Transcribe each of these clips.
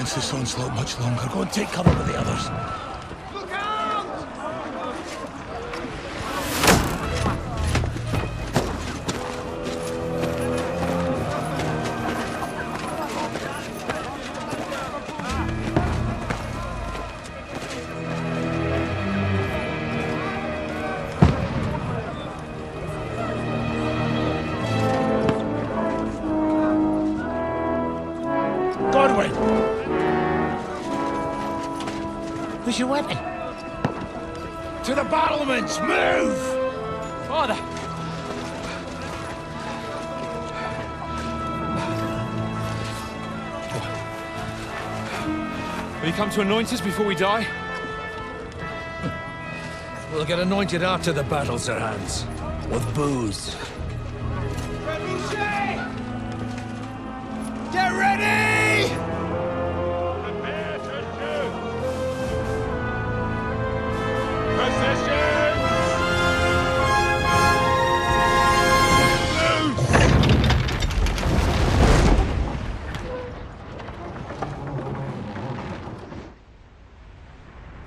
prolongs this onslaught much longer. Go and take cover with the others. Look out! Where's your weapon? To the battlements! Move! Father! Will you come to anoint us before we die? We'll get anointed after the battles are hands. With booze. Get ready! Prepare to shoot! Positions!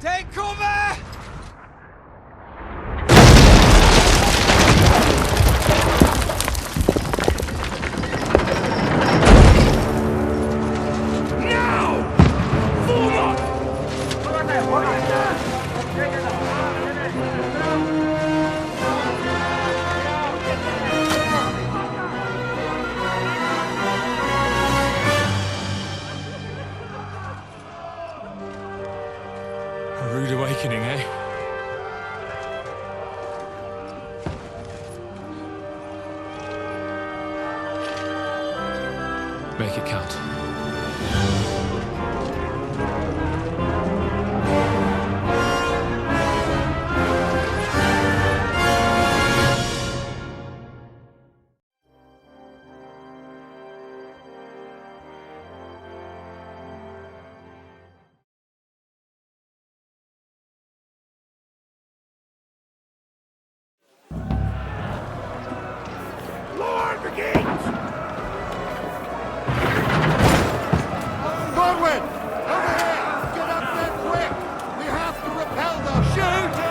Take cover! A rude awakening, eh? Make it count. Lord begins! Godwin! Over here! Get up there quick! We have to repel them! Shoot him!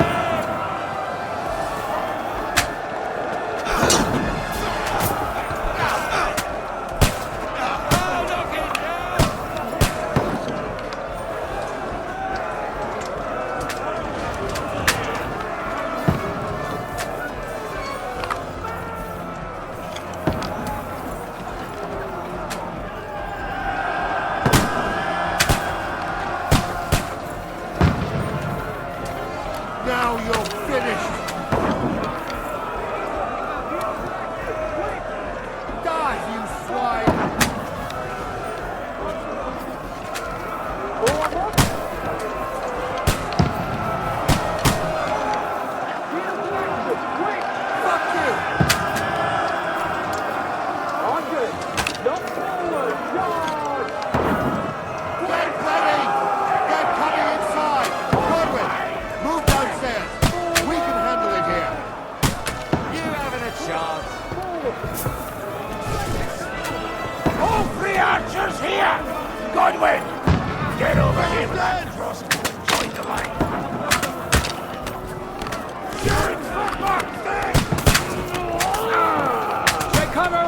Now you're finished! Die, you swine! Fuck you! Get ready! They're coming inside! Godwin, move downstairs! We can handle it here! You haven't a chance. All three archers here! Godwin! Get over here, lad! Join the line! Shoot for fuck's sake! Take cover!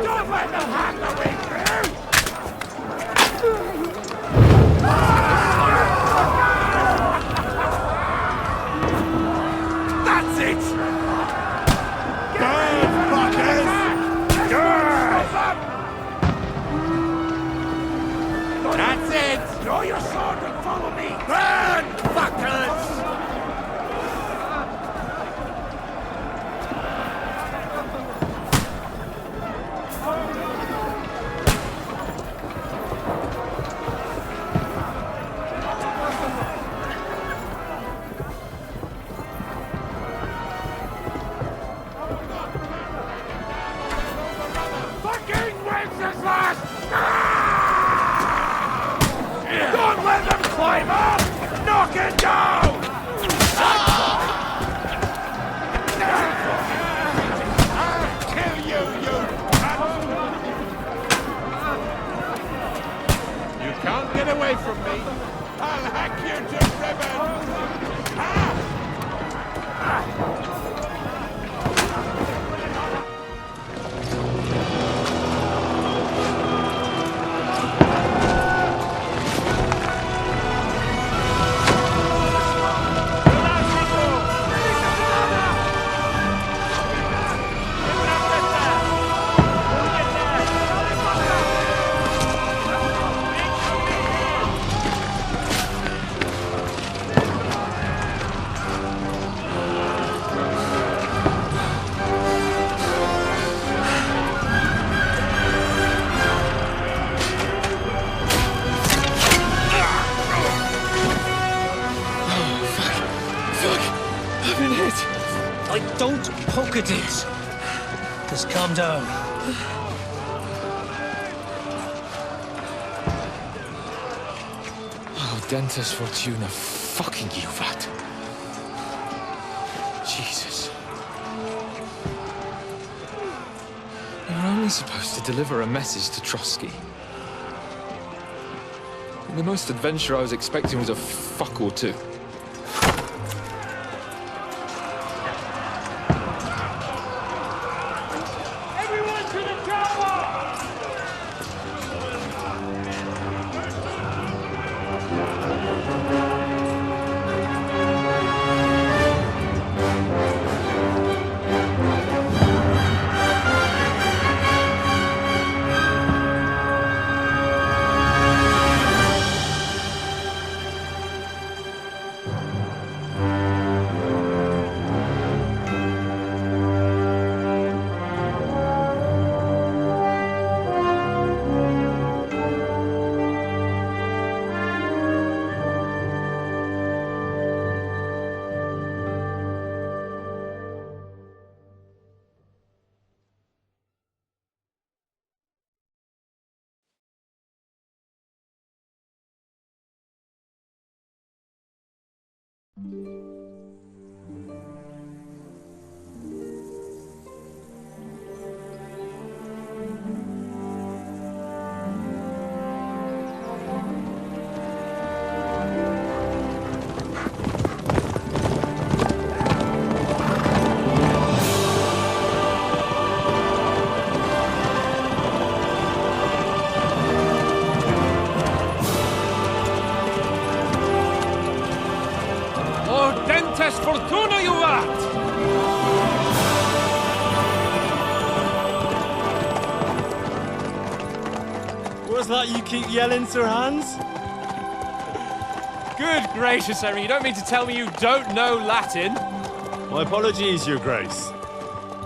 Don't let them have the way through! That's it! Burn, fuckers! That's it! Draw your sword and follow me! Burn, fuckers! Fucking Wenceslas! Don't let them climb up! Knock it down! I'll kill you, you cunt! can't get away from me. I'll hack you to ribbons! Don't poke at it. Just calm down. Oh, Dentes Fortuna, fucking you, vat. Jesus. You're only supposed to deliver a message to Trotsky. And the most adventure I was expecting was a fuck or two. Fortuna, you vat! What's that you keep yelling, Sir Hans? Good gracious, Henry, you don't mean to tell me you don't know Latin? My apologies, Your Grace.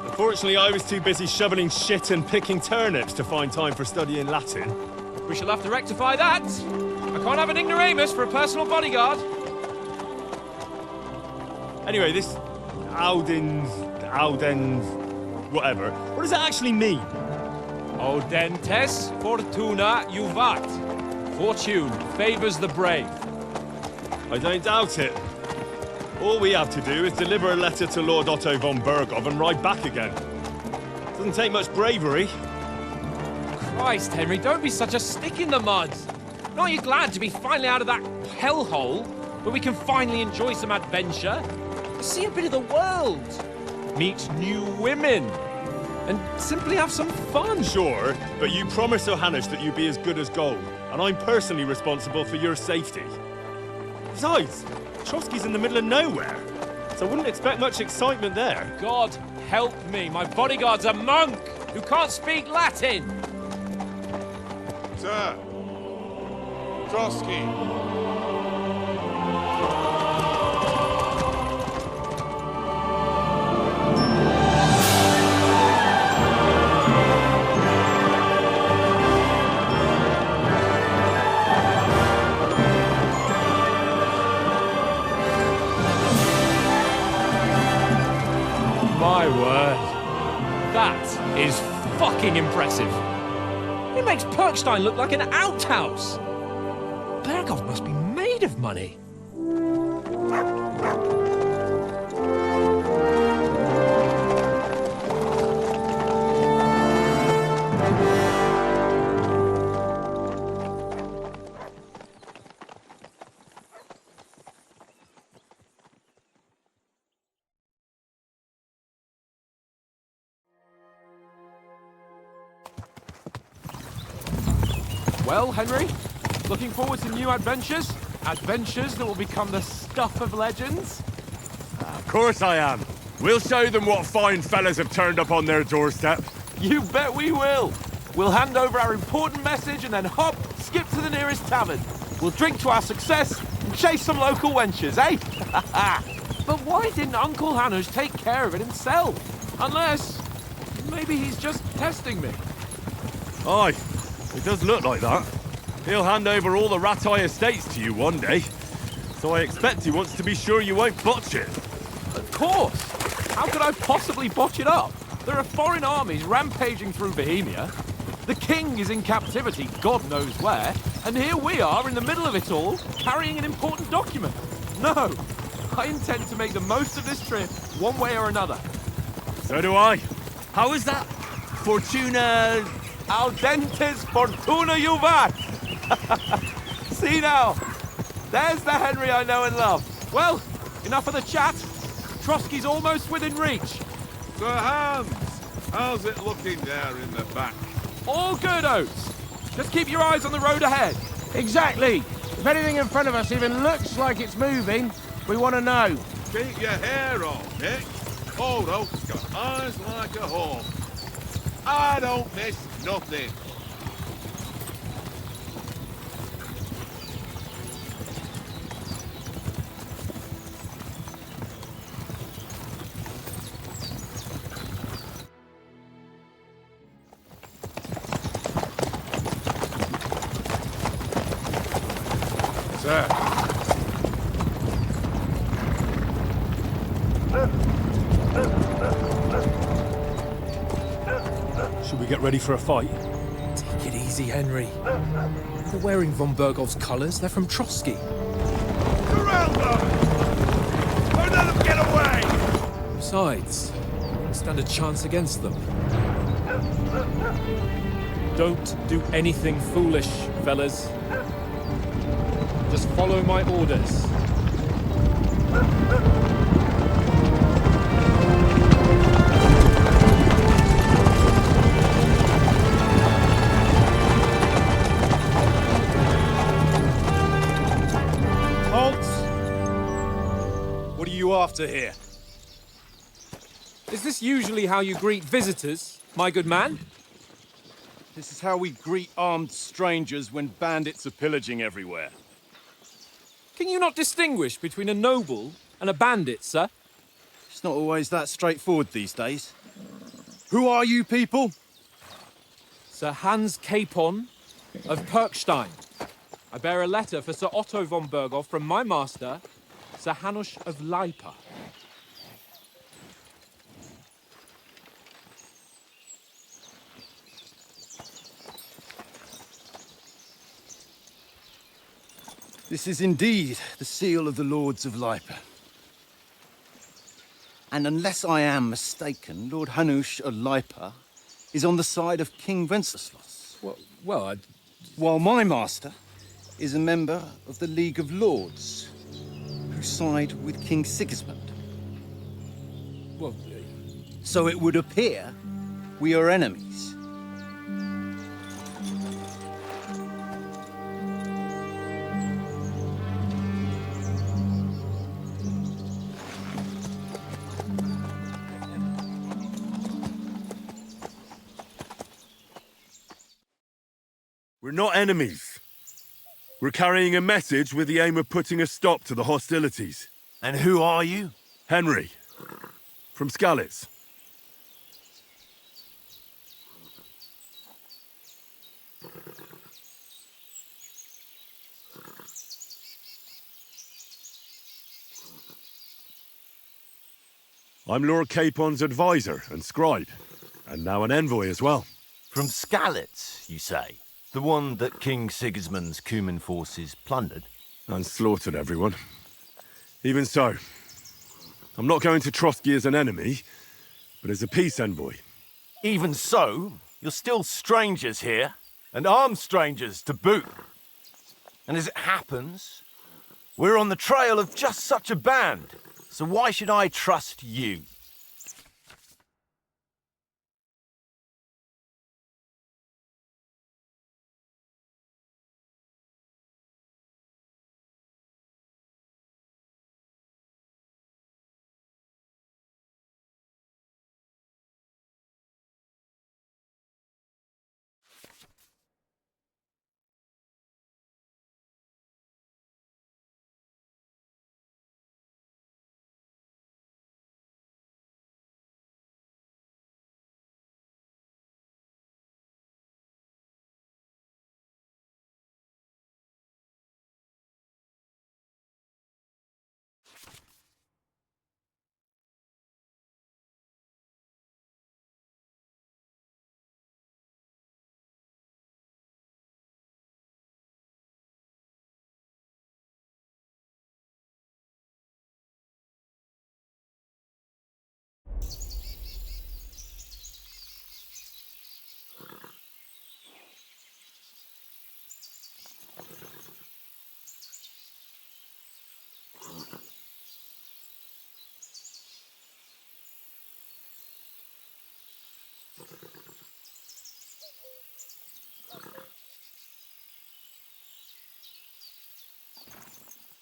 Unfortunately, I was too busy shoveling shit and picking turnips to find time for studying Latin. We shall have to rectify that. I can't have an ignoramus for a personal bodyguard. Anyway, this Audens, whatever. What does that actually mean? Audentes Fortuna Juvat. Fortune favors the brave. I don't doubt it. All we have to do is deliver a letter to Lord Otto von Bergov and ride back again. Doesn't take much bravery. Christ, Henry, don't be such a stick in the mud. Aren't you glad to be finally out of that hellhole where we can finally enjoy some adventure? See a bit of the world, meet new women, and simply have some fun. Sure, but you promised Johannes that you'd be as good as gold, and I'm personally responsible for your safety. Besides, Trotsky's in the middle of nowhere, so I wouldn't expect much excitement there. God help me, my bodyguard's a monk who can't speak Latin. Sir! Trotsky! My word. That is fucking impressive. It makes Perkstein look like an outhouse. Bergov must be made of money. Well, Henry, looking forward to new adventures? Adventures that will become the stuff of legends? Of course I am. We'll show them what fine fellas have turned up on their doorstep. You bet we will. We'll hand over our important message and then hop, skip to the nearest tavern. We'll drink to our success and chase some local wenches, eh? But why didn't Uncle Hanush take care of it himself? Unless, maybe he's just testing me. Aye, it does look like that. He'll hand over all the Ratai estates to you one day. So I expect he wants to be sure you won't botch it. Of course. How could I possibly botch it up? There are foreign armies rampaging through Bohemia. The king is in captivity, God knows where. And here we are in the middle of it all, carrying an important document. No, I intend to make the most of this trip, one way or another. So do I. How is that? Fortuna... Al dentes fortuna juvat. See now, there's the Henry I know and love. Well, enough of the chat. Trotsky's almost within reach. Sir Hans, how's it looking there in the back? All good, Oates. Just keep your eyes on the road ahead. Exactly. If anything in front of us even looks like it's moving, we want to know. Keep your hair on, Nick. Old Oak's got eyes like a hawk. I don't miss nothing. Sir. Should we get ready for a fight? Take it easy, Henry. They're wearing von Bergov's colours. They're from Trotsky. Surround them! Don't let them get away! Besides, we stand a chance against them. Don't do anything foolish, fellas. Just follow my orders. What are you after here? Is this usually how you greet visitors, my good man? This is how we greet armed strangers when bandits are pillaging everywhere. Can you not distinguish between a noble and a bandit, sir? It's not always that straightforward these days. Who are you people? Sir Hans Capon of Perkstein. I bear a letter for Sir Otto von Berghoff from my master, Sir Hanush of Leipa. This is indeed the seal of the Lords of Leipa. And unless I am mistaken, Lord Hanush of Leipa is on the side of King Wenceslas. Well, While my master is a member of the League of Lords, who side with King Sigismund. well, So it would appear we are enemies. We're not enemies. We're carrying a message with the aim of putting a stop to the hostilities. And who are you? Henry, from Skalitz. I'm Lord Capon's advisor and scribe, and now an envoy as well. From Skalitz, you say? The one that King Sigismund's Cuman forces plundered? And slaughtered everyone. Even so, I'm not going to Trotsky as an enemy, but as a peace envoy. Even so, you're still strangers here, and armed strangers to boot. And as it happens, we're on the trail of just such a band, so why should I trust you?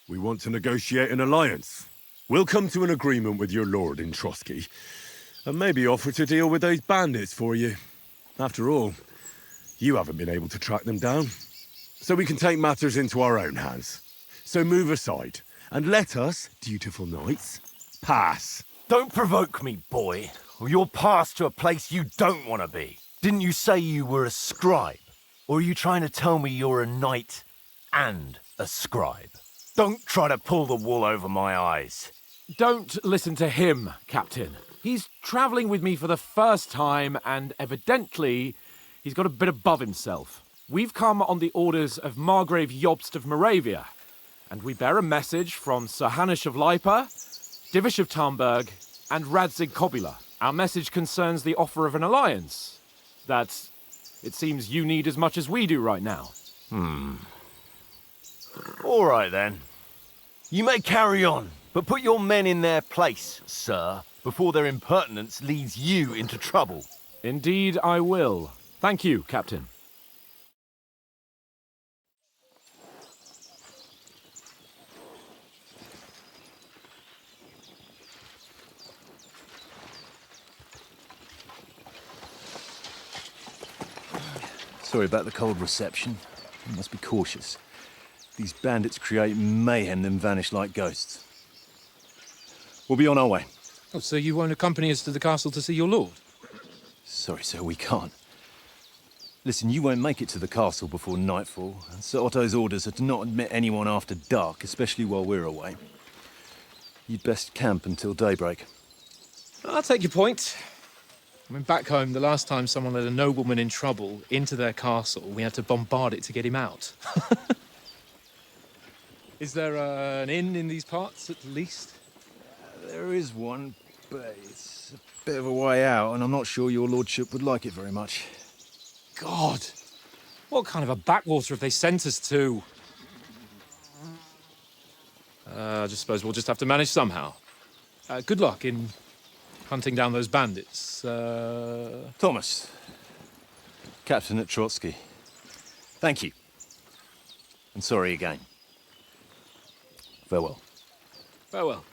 We want to negotiate an alliance. We'll come to an agreement with your lord in Trotsky, and maybe offer to deal with those bandits for you. After all, you haven't been able to track them down. So we can take matters into our own hands. So move aside, and let us, dutiful knights, pass. Don't provoke me, boy, or you'll pass to a place you don't want to be. Didn't you say you were a scribe? Or are you trying to tell me you're a knight and a scribe? Don't try to pull the wool over my eyes. Don't listen to him, Captain. He's travelling with me for the first time, and evidently, he's got a bit above himself. We've come on the orders of Margrave Jobst of Moravia, and we bear a message from Sir Hanush of Lipa, Divish of Tarnberg, and Radzig Kobila. Our message concerns the offer of an alliance that it seems you need as much as we do right now. All right, then. You may carry on, but put your men in their place, sir, before their impertinence leads you into trouble. Indeed, I will. Thank you, Captain. Sorry about the cold reception. You must be cautious. These bandits create mayhem, then vanish like ghosts. We'll be on our way. Oh, so you won't accompany us to the castle to see your lord? Sorry, sir, we can't. Listen, you won't make it to the castle before nightfall, and Sir Otto's orders are to not admit anyone after dark, especially while we're away. You'd best camp until daybreak. I'll take your point. I mean, back home, the last time someone let a nobleman in trouble into their castle, we had to bombard it to get him out. Is there an inn in these parts, at least? There is one, but it's a bit of a way out, and I'm not sure your lordship would like it very much. God! What kind of a backwater have they sent us to? I just suppose we'll just have to manage somehow. Good luck in hunting down those bandits. Thomas, Captain at Trotsky. Thank you. And sorry again. Farewell. Farewell.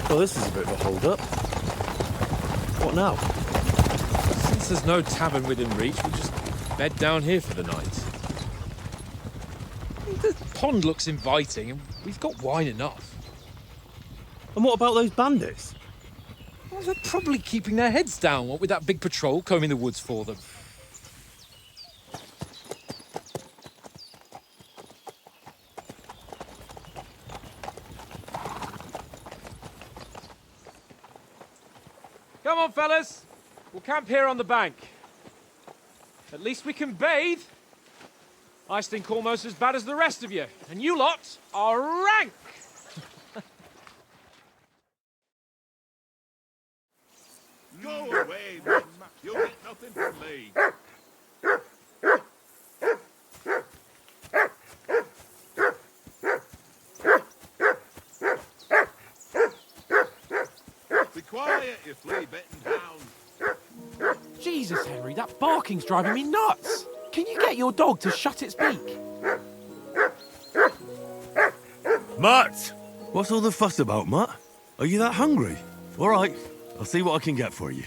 Well, this is a bit of a hold-up. What now? Since there's no tavern within reach, we'll just bed down here for the night. The pond looks inviting, and we've got wine enough. And what about those bandits? Well, they're probably keeping their heads down, what with that big patrol combing the woods for them. Come on, fellas. We'll camp here on the bank. At least we can bathe. I stink almost as bad as the rest of you, and you lot are rank! Go away, man. You'll get nothing from me. Be quiet, you flea-bitten hound. Jesus, Henry, that barking's driving me nuts. Can you get your dog to shut its beak? Mutt! What's all the fuss about, Mutt? Are you that hungry? All right, I'll see what I can get for you.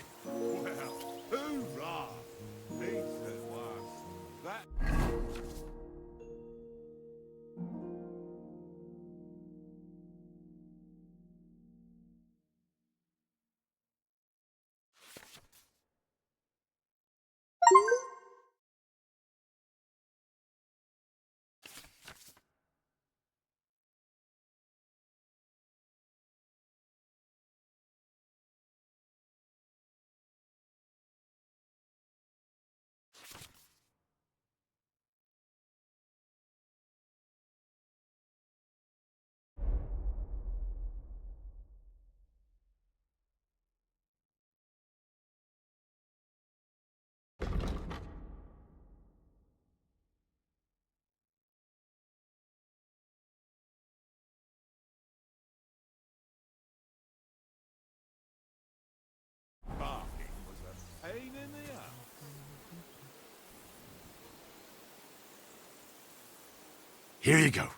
Here you go.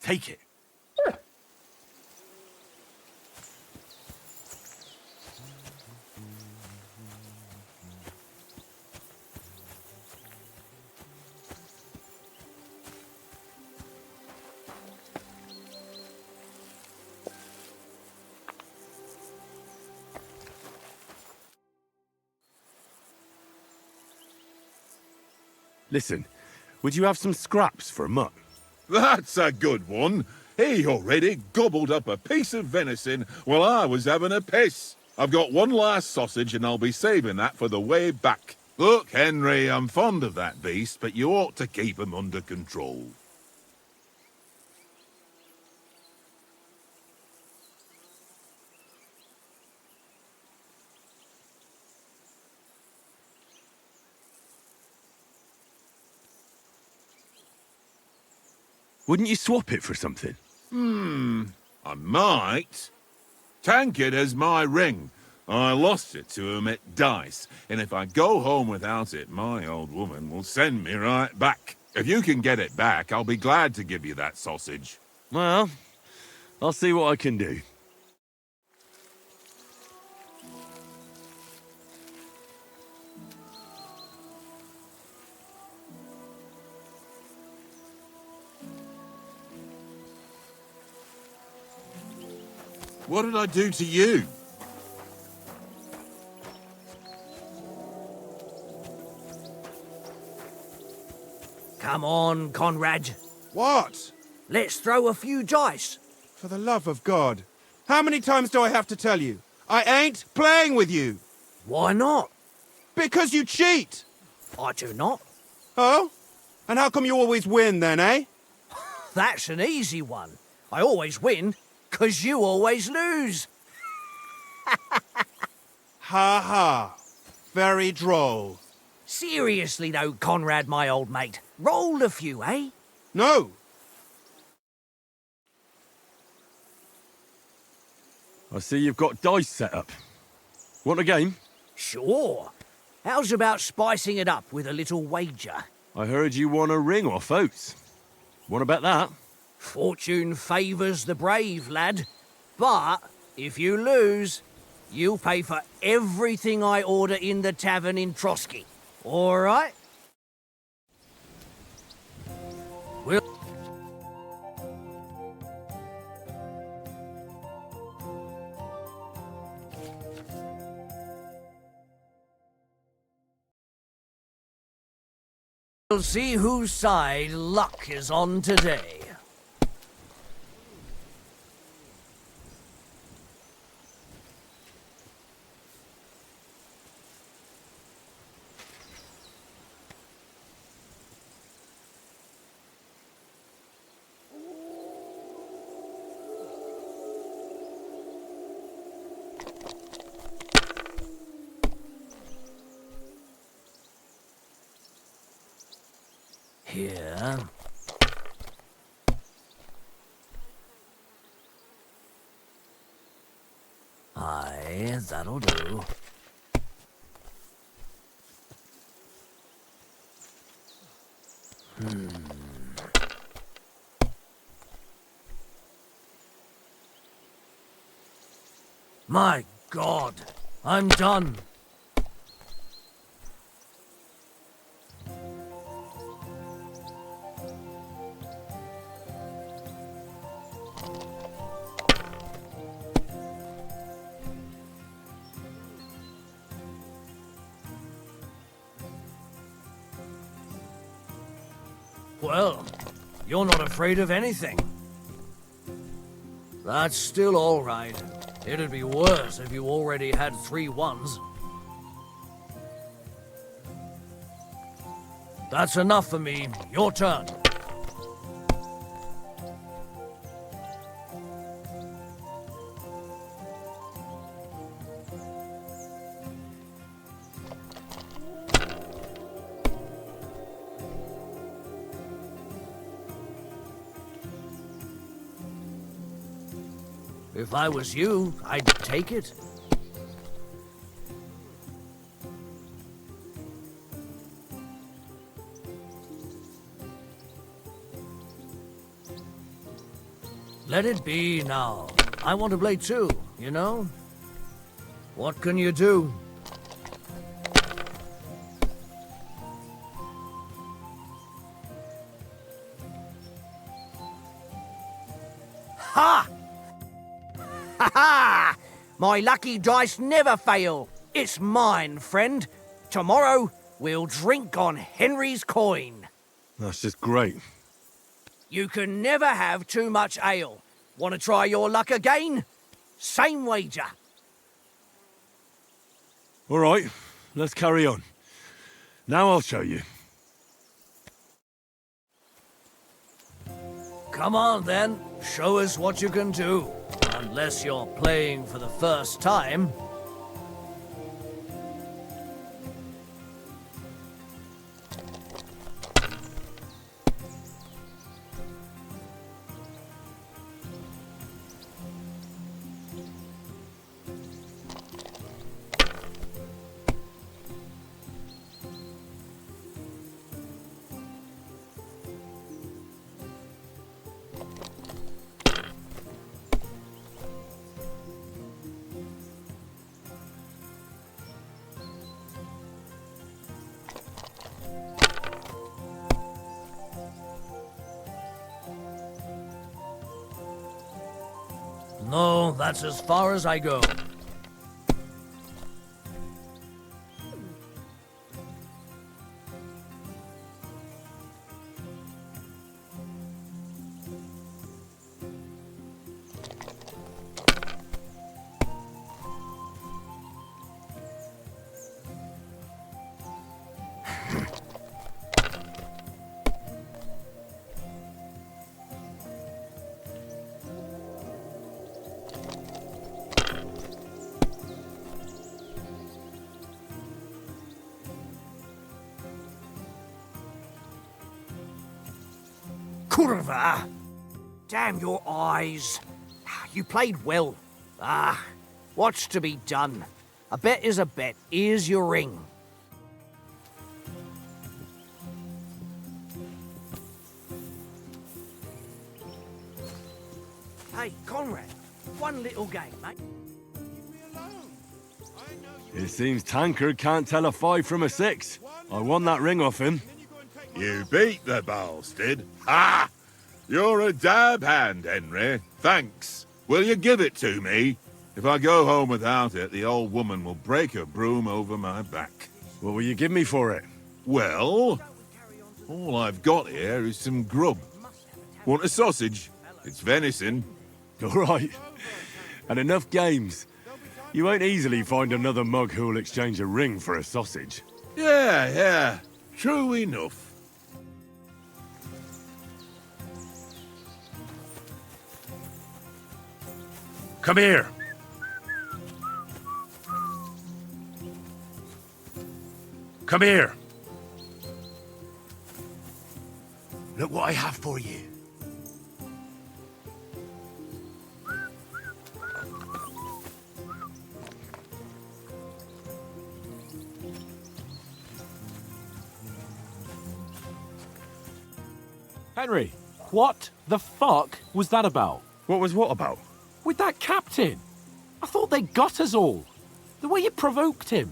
Take it. Listen, would you have some scraps for a mutt? That's a good one. He already gobbled up a piece of venison while I was having a piss. I've got one last sausage and I'll be saving that for the way back. Look, Henry, I'm fond of that beast, but you ought to keep him under control. Wouldn't you swap it for something? I might. Tankard has my ring. I lost it to him at dice, and if I go home without it, my old woman will send me right back. If you can get it back, I'll be glad to give you that sausage. Well, I'll see what I can do. What did I do to you? Come on, Conrad. What? Let's throw a few dice. For the love of God. How many times do I have to tell you? I ain't playing with you. Why not? Because you cheat. I do not. Oh? And how come you always win then, eh? That's an easy one. I always win, 'cause you always lose. Ha ha. Very droll. Seriously though, Conrad, my old mate. Roll a few, eh? No. I see you've got dice set up. Want a game? Sure. How's about spicing it up with a little wager? I heard you won a ring off Oates. Want to bet that? Fortune favours the brave, lad. But if you lose, you'll pay for everything I order in the tavern in Trotsky. All right? We'll see whose side luck is on today. Here. Aye, that'll do. My God, I'm done. Well, you're not afraid of anything. That's still all right. It'd be worse if you already had 3 ones. That's enough for me. Your turn. If I was you, I'd take it. Let it be now. I want to play too, you know? What can you do? Ha! Ha ha! My lucky dice never fail. It's mine, friend. Tomorrow, we'll drink on Henry's coin. That's just great. You can never have too much ale. Want to try your luck again? Same wager. All right, let's carry on. Now I'll show you. Come on, then. Show us what you can do. Unless you're playing for the first time. No, that's as far as I go. Curva! Damn your eyes. You played well. What's to be done? A bet is a bet. Here's your ring. Hey, Conrad. One little game, mate. It seems Tankard can't tell a 5 from a 6. I won that ring off him. You beat the bastard. Ha! You're a dab hand, Henry. Thanks. Will you give it to me? If I go home without it, the old woman will break her broom over my back. What will you give me for it? Well, all I've got here is some grub. Want a sausage? It's venison. All right. And enough games. You won't easily find another mug who'll exchange a ring for a sausage. Yeah. True enough. Come here. Come here. Look what I have for you. Henry, what the fuck was that about? What was what about? With that captain. I thought they got us all. The way you provoked him.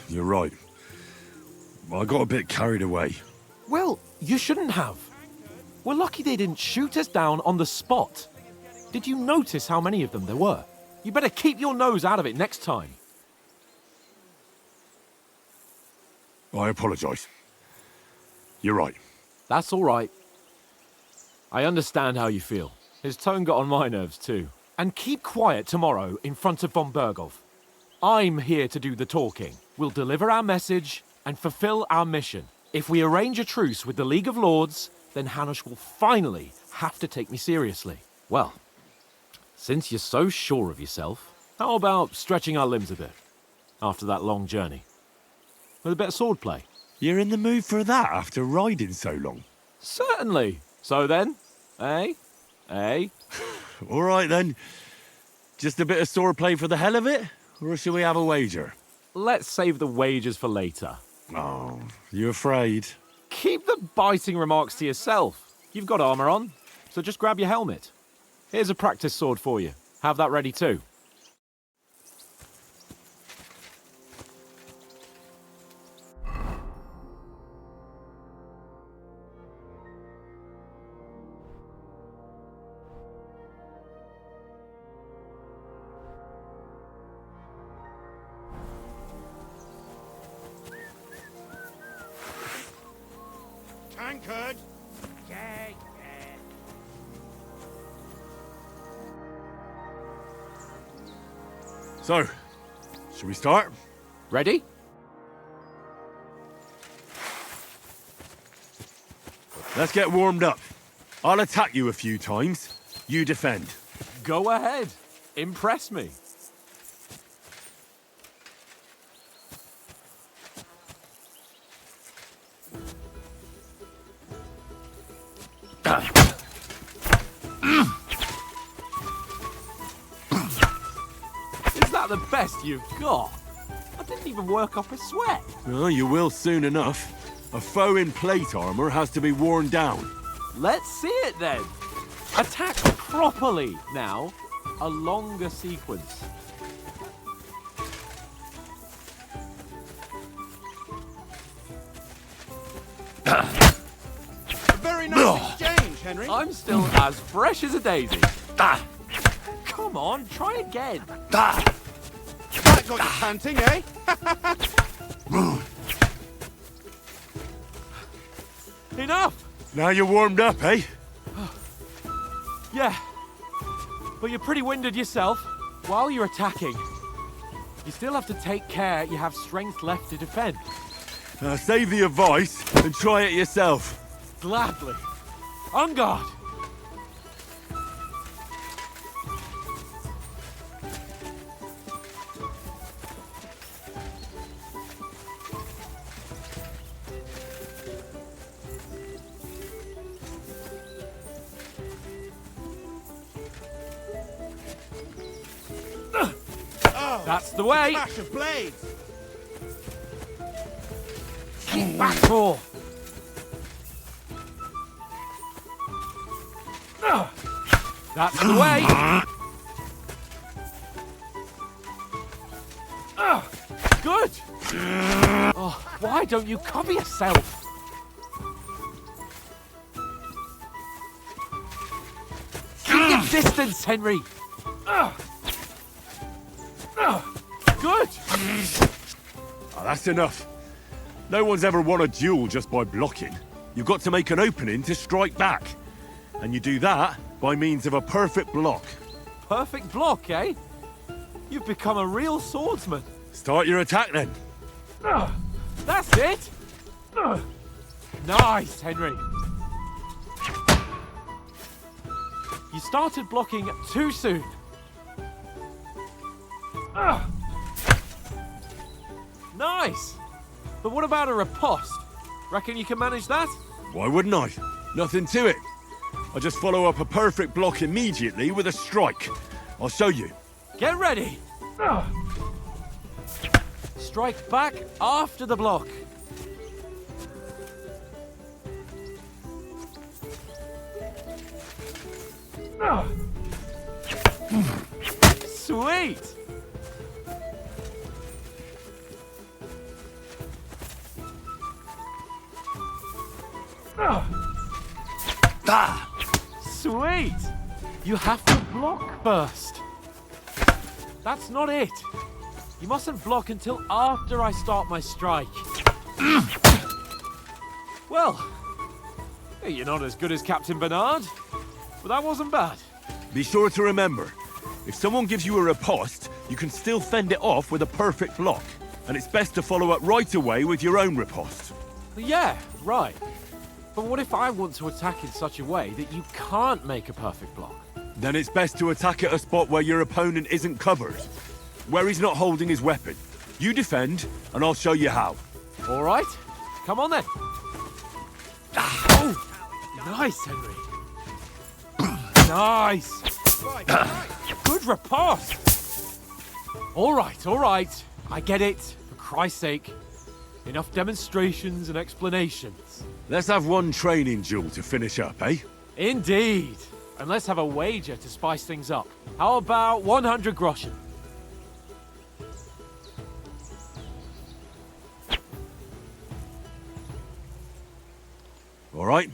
You're right. I got a bit carried away. Well, you shouldn't have. We're lucky they didn't shoot us down on the spot. Did you notice how many of them there were? You better keep your nose out of it next time. I apologise. You're right. That's all right. I understand how you feel. His tone got on my nerves too. And keep quiet tomorrow in front of von Berghoff. I'm here to do the talking. We'll deliver our message and fulfill our mission. If we arrange a truce with the League of Lords, then Hanush will finally have to take me seriously. Well, since you're so sure of yourself, how about stretching our limbs a bit after that long journey? With a bit of swordplay. You're in the mood for that after riding so long? Certainly. So then, eh? All right then. Just a bit of swordplay for the hell of it? Or shall we have a wager? Let's save the wagers for later. Oh, you afraid? Keep the biting remarks to yourself. You've got armor on, so just grab your helmet. Here's a practice sword for you. Have that ready too. Tankard! So, should we start? Ready? Let's get warmed up. I'll attack you a few times. You defend. Go ahead. Impress me. Is that the best you've got? I didn't even work up a sweat. Oh, you will soon enough. A foe in plate armor has to be worn down. Let's see it then. Attack properly now. A longer sequence. Very nice exchange, Henry. I'm still as fresh as a daisy. Come on, try again. That got you panting, eh? Enough! Now you're warmed up, eh? Yeah, but you're pretty winded yourself. While you're attacking, you still have to take care you have strength left to defend. Save the advice and try it yourself. Gladly. On guard! That's the way! Clash of blades! Keep back, Thor! That's the way! Good! Oh, why don't you cover yourself? Keep your distance, Henry! Good! Oh, that's enough. No one's ever won a duel just by blocking. You've got to make an opening to strike back. And you do that by means of a perfect block. Perfect block, eh? You've become a real swordsman. Start your attack then. That's it! Nice, Henry. You started blocking too soon. Nice! But what about a riposte? Reckon you can manage that? Why wouldn't I? Nothing to it. I just follow up a perfect block immediately with a strike. I'll show you. Get ready! Strike back after the block. Sweet! Sweet! You have to block first. That's not it. You mustn't block until after I start my strike. Well, you're not as good as Captain Bernard, but that wasn't bad. Be sure to remember, if someone gives you a riposte, you can still fend it off with a perfect block. And it's best to follow up right away with your own riposte. Yeah, right. But what if I want to attack in such a way that you can't make a perfect block? Then it's best to attack at a spot where your opponent isn't covered, where he's not holding his weapon. You defend, and I'll show you how. All right, come on then. Oh, nice, Henry. Nice. Good riposte. All right, I get it, for Christ's sake. Enough demonstrations and explanations. Let's have one training duel to finish up, eh? Indeed. And let's have a wager to spice things up. How about 100 groschen? All right.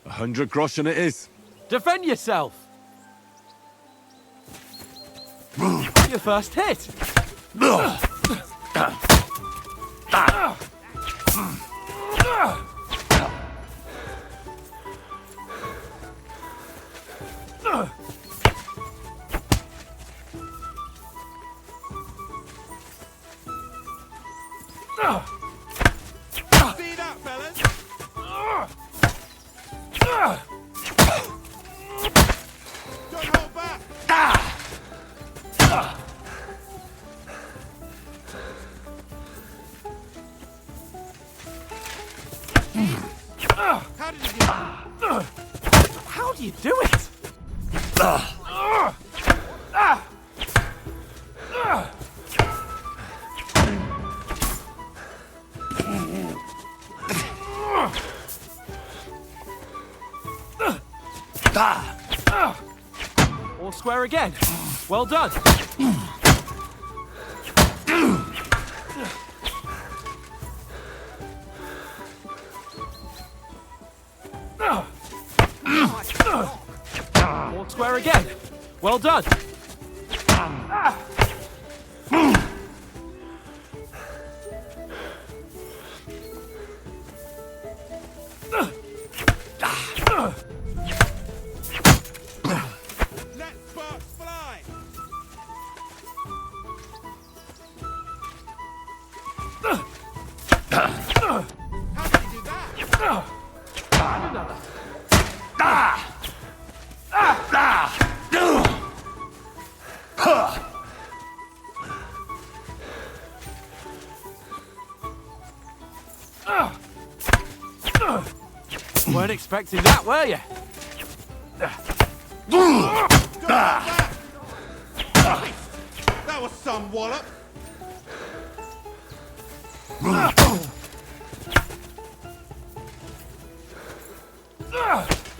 100 groschen it is. Defend yourself! Your first hit! See that, fellas? Don't hold back! How did you get How do you do it? All square again. Well done. All square again. Well done. Let sparks fly! How did you do that? Weren't expecting that, were you? That was some wallop.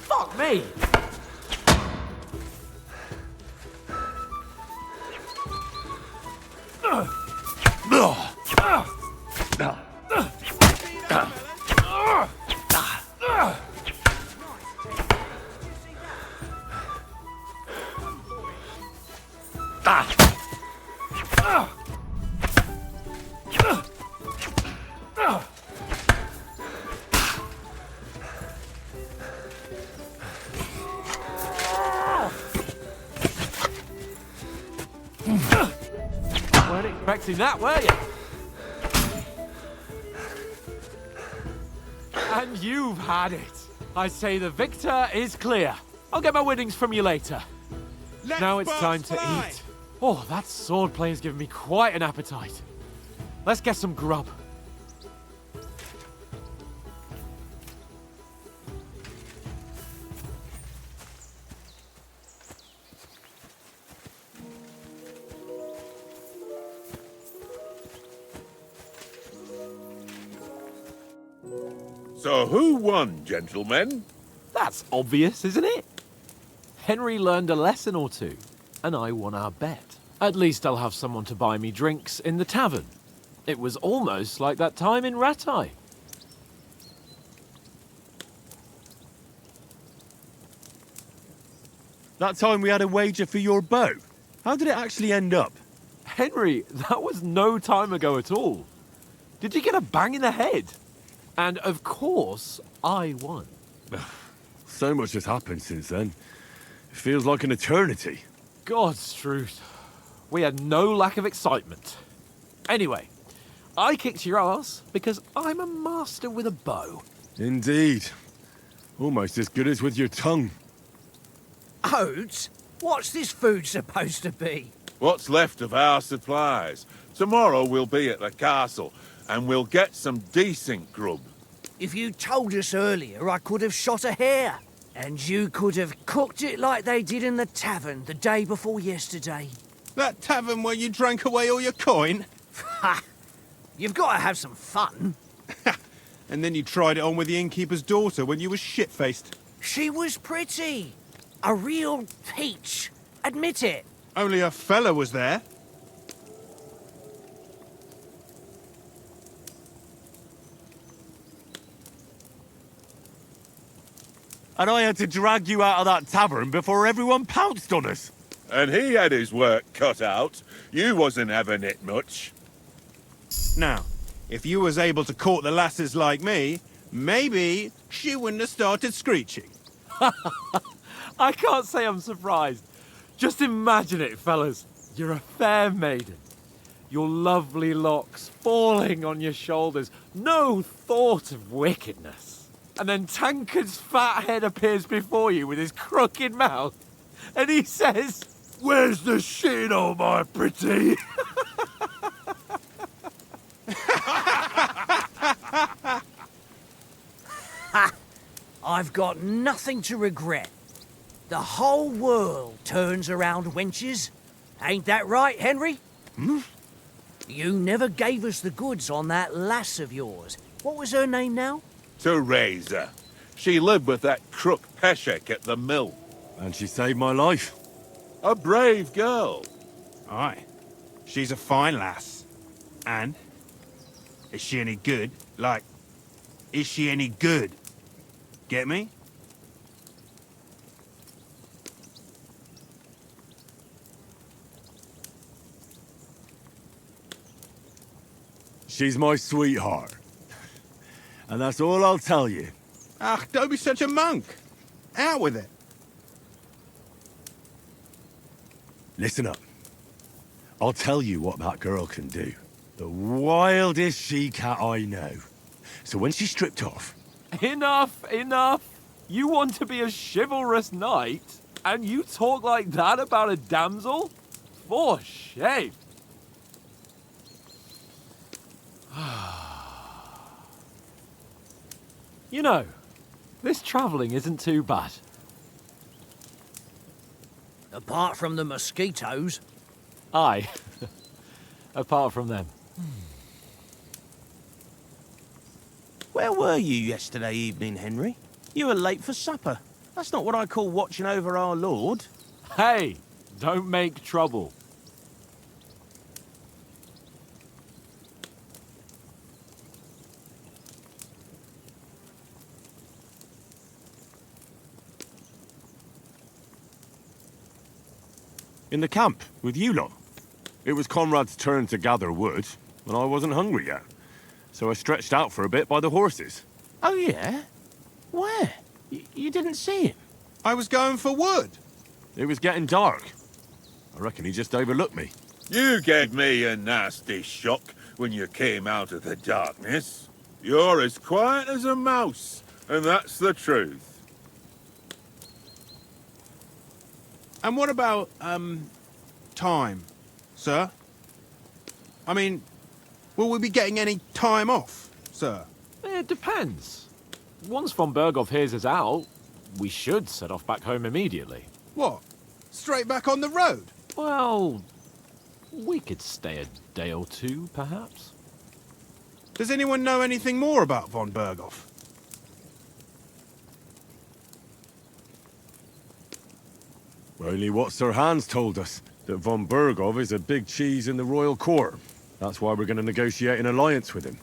Fuck me! Weren't expecting that, were you? And you've had it. I say the victor is clear. I'll get my winnings from you later. Let Now it's time sparks to fly. eat. Oh, that swordplay has given me quite an appetite. Let's get some grub. So who won, gentlemen? That's obvious, isn't it? Henry learned a lesson or two, and I won our bet. At least I'll have someone to buy me drinks in the tavern. It was almost like that time in Rattay. That time we had a wager for your bow. How did it actually end up? Henry, that was no time ago at all. Did you get a bang in the head? And of course, I won. So much has happened since then. It feels like an eternity. God's truth. We had no lack of excitement. Anyway, I kicked your ass because I'm a master with a bow. Indeed. Almost as good as with your tongue. Oates, what's this food supposed to be? What's left of our supplies? Tomorrow we'll be at the castle, and we'll get some decent grub. If you told us earlier, I could have shot a hare. And you could have cooked it like they did in the tavern the day before yesterday. That tavern where you drank away all your coin? Ha! You've got to have some fun. And then you tried it on with the innkeeper's daughter when you were shit-faced. She was pretty. A real peach. Admit it. Only a fella was there. And I had to drag you out of that tavern before everyone pounced on us. And he had his work cut out. You wasn't having it much. Now, if you was able to court the lasses like me, maybe she wouldn't have started screeching. I can't say I'm surprised. Just imagine it, fellas. You're a fair maiden. Your lovely locks falling on your shoulders. No thought of wickedness. And then Tankard's fat head appears before you with his crooked mouth. And he says, "Where's the shit, oh my pretty?" Ha! I've got nothing to regret. The whole world turns around wenches. Ain't that right, Henry? Hmm? You never gave us the goods on that lass of yours. What was her name now? Teresa. She lived with that crook Peshek at the mill. And she saved my life. A brave girl. Aye. She's a fine lass. And? Is she any good? Like, is she any good? Get me? She's my sweetheart. And that's all I'll tell you. Ah, don't be such a monk. Out with it. Listen up. I'll tell you what that girl can do. The wildest she-cat I know. So when she's stripped off... Enough, enough. You want to be a chivalrous knight, and you talk like that about a damsel? For shame. You know, this travelling isn't too bad. Apart from the mosquitoes. Aye. Apart from them. Where were you yesterday evening, Henry? You were late for supper. That's not what I call watching over our Lord. Hey, don't make trouble. In the camp, with you lot. It was Conrad's turn to gather wood, and I wasn't hungry yet. So I stretched out for a bit by the horses. Oh, yeah? Where? You didn't see him? I was going for wood. It was getting dark. I reckon he just overlooked me. You gave me a nasty shock when you came out of the darkness. You're as quiet as a mouse, and that's the truth. And what about, time, sir? I mean, will we be getting any time off, sir? It depends. Once von Berghoff hears us out, we should set off back home immediately. What? Straight back on the road? Well, we could stay a day or two, perhaps. Does anyone know anything more about von Berghoff? Only what Sir Hans told us, that von Berghoff is a big cheese in the royal court. That's why we're going to negotiate an alliance with him.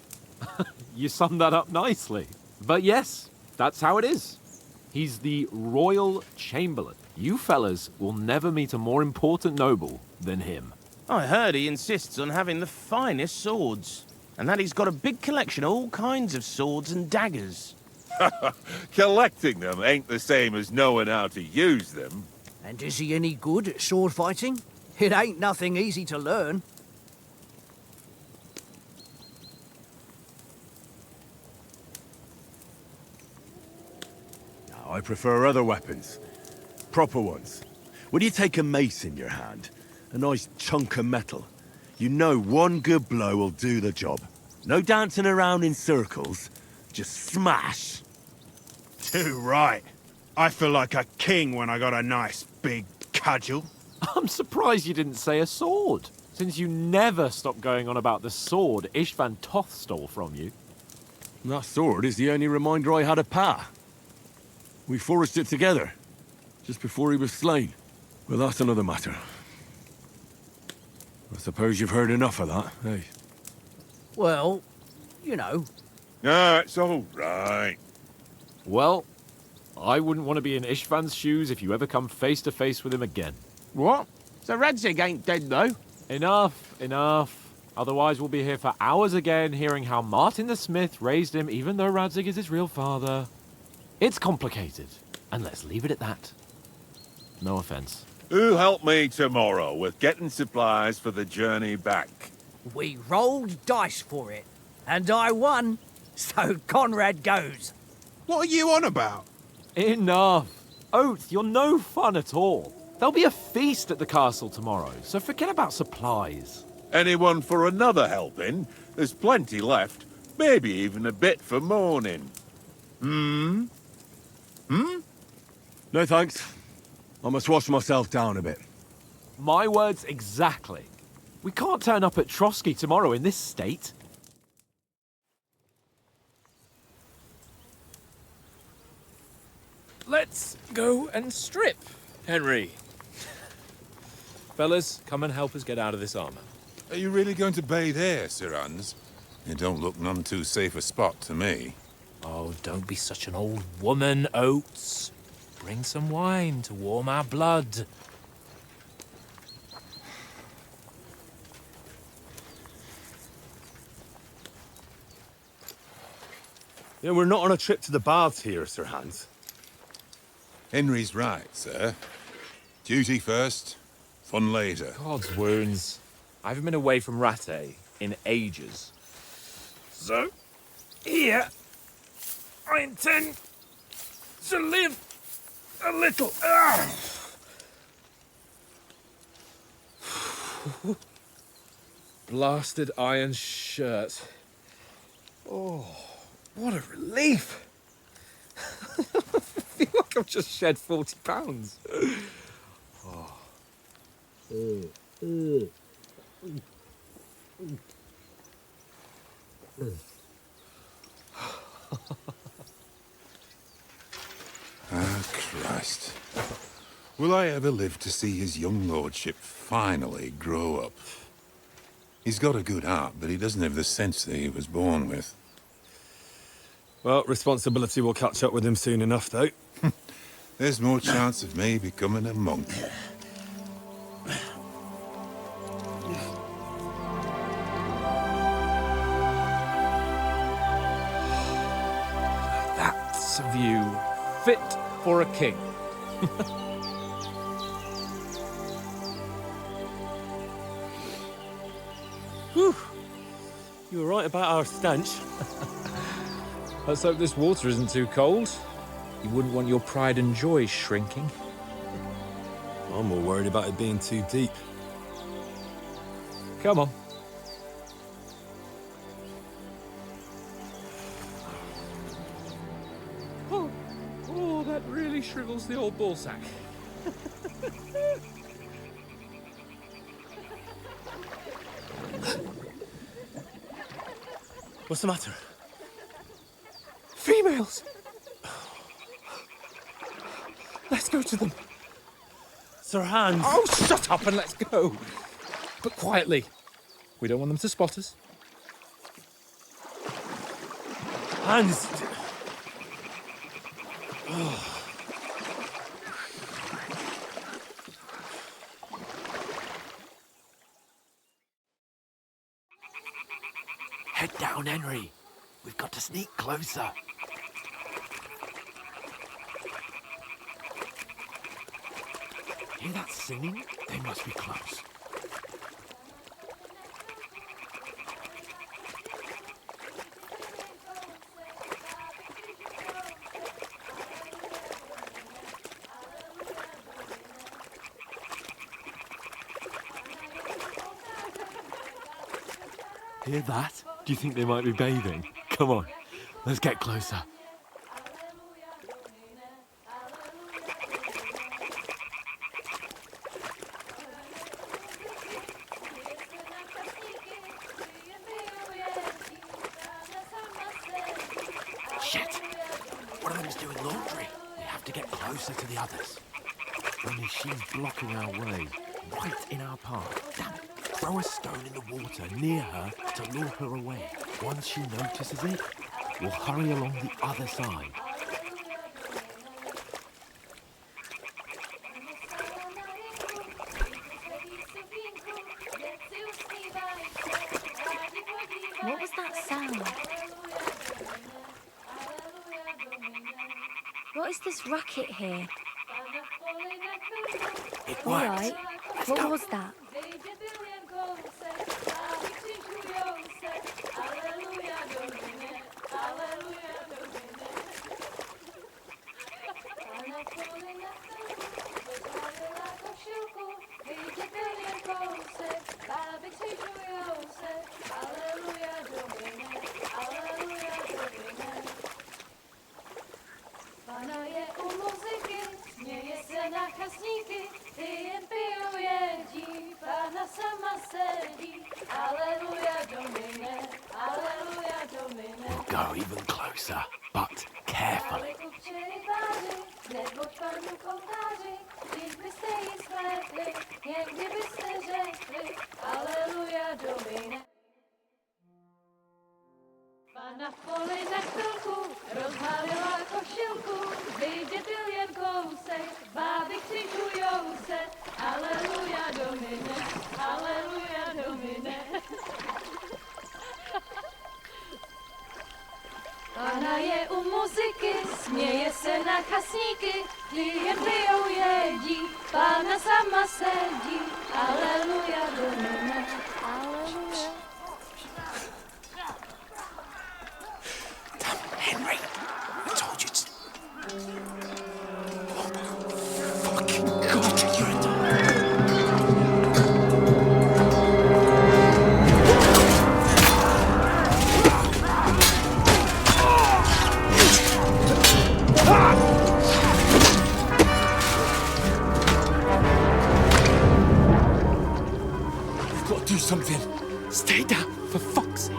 You summed that up nicely. But yes, that's how it is. He's the royal chamberlain. You fellas will never meet a more important noble than him. I heard he insists on having the finest swords. And that he's got a big collection of all kinds of swords and daggers. Collecting them ain't the same as knowing how to use them. And is he any good at sword fighting? It ain't nothing easy to learn. I prefer other weapons. Proper ones. When you take a mace in your hand, a nice chunk of metal, you know one good blow will do the job. No dancing around in circles, just smash. Too right. I feel like a king when I got a nice big cudgel. I'm surprised you didn't say a sword, since you never stop going on about the sword Ishvan Toth stole from you. That sword is the only reminder I had of Pa. We forged it together, just before he was slain. But that's another matter. I suppose you've heard enough of that, eh? Well, you know. No, it's all right. Well, I wouldn't want to be in Ishvan's shoes if you ever come face to face with him again. What? So Radzig ain't dead, though? Enough, enough. Otherwise we'll be here for hours again hearing how Martin the Smith raised him even though Radzig is his real father. It's complicated, and let's leave it at that. No offense. Who'll help me tomorrow with getting supplies for the journey back? We rolled dice for it, and I won, so Conrad goes. What are you on about? Enough. Oath, you're no fun at all. There'll be a feast at the castle tomorrow, so forget about supplies. Anyone for another helping? There's plenty left. Maybe even a bit for morning. Hmm? No thanks. I must wash myself down a bit. My words exactly. We can't turn up at Trotsky tomorrow in this state. Let's go and strip, Henry. Fellas, come and help us get out of this armor. Are you really going to bathe here, Sir Hans? It don't look none too safe a spot to me. Oh, don't be such an old woman, Oates. Bring some wine to warm our blood. Yeah, we're not on a trip to the baths here, Sir Hans. Henry's right, sir. Duty first, fun later. God's wounds. I haven't been away from Rattay in ages. So, here, I intend to live a little. Blasted iron shirt. Oh, what a relief. I feel like I've just shed 40 pounds. Ah, Christ. Will I ever live to see his young lordship finally grow up? He's got a good heart, but he doesn't have the sense that he was born with. Well, responsibility will catch up with him soon enough, though. There's more chance of me becoming a monk. That's a view fit for a king. Whew. You were right about our stench. Let's hope this water isn't too cold. You wouldn't want your pride and joy shrinking. I'm more worried about it being too deep. Come on. Oh, that really shrivels the old ballsack. What's the matter? Females! Let's go to them. Sir Hans! Oh, shut up and let's go. But quietly. We don't want them to spot us. Hans! Head down, Henry. We've got to sneak closer. Hear that singing? They must be close. Hear that? Do you think they might be bathing? Come on, let's get closer. Mum's doing laundry. We have to get closer to the others. Only she's blocking our way, right in our path. Damn it. Throw a stone in the water near her to lure her away. Once she notices it, we'll hurry along the other side. What was that sound? What is this racket here? It All worked. right. What was that? Pana je u muzyky, směje se na chasníky, ty jen pijou jedí, Pana sama sedí. Aleluja, Domine, Aleluja, Domine. We'll go even closer, but carefully. Neboť Panu konáři, když byste jí spletli, jen kdybyste řekli, Aleluja, Domine. Pana v poli na chvilku rozhalila košilku, vidět byl jen kousek, báby křižujou se, Aleluja, Domine, Aleluja, Domine. Pana je u muziky, směje se na chasníky, ty jen pijou jedí, Pána sama sedí, Aleluja, Domine, Aleluja. Henry, I told you to... Oh, fucking God, you're a dog. We've got to do something. Stay down, for fuck's sake.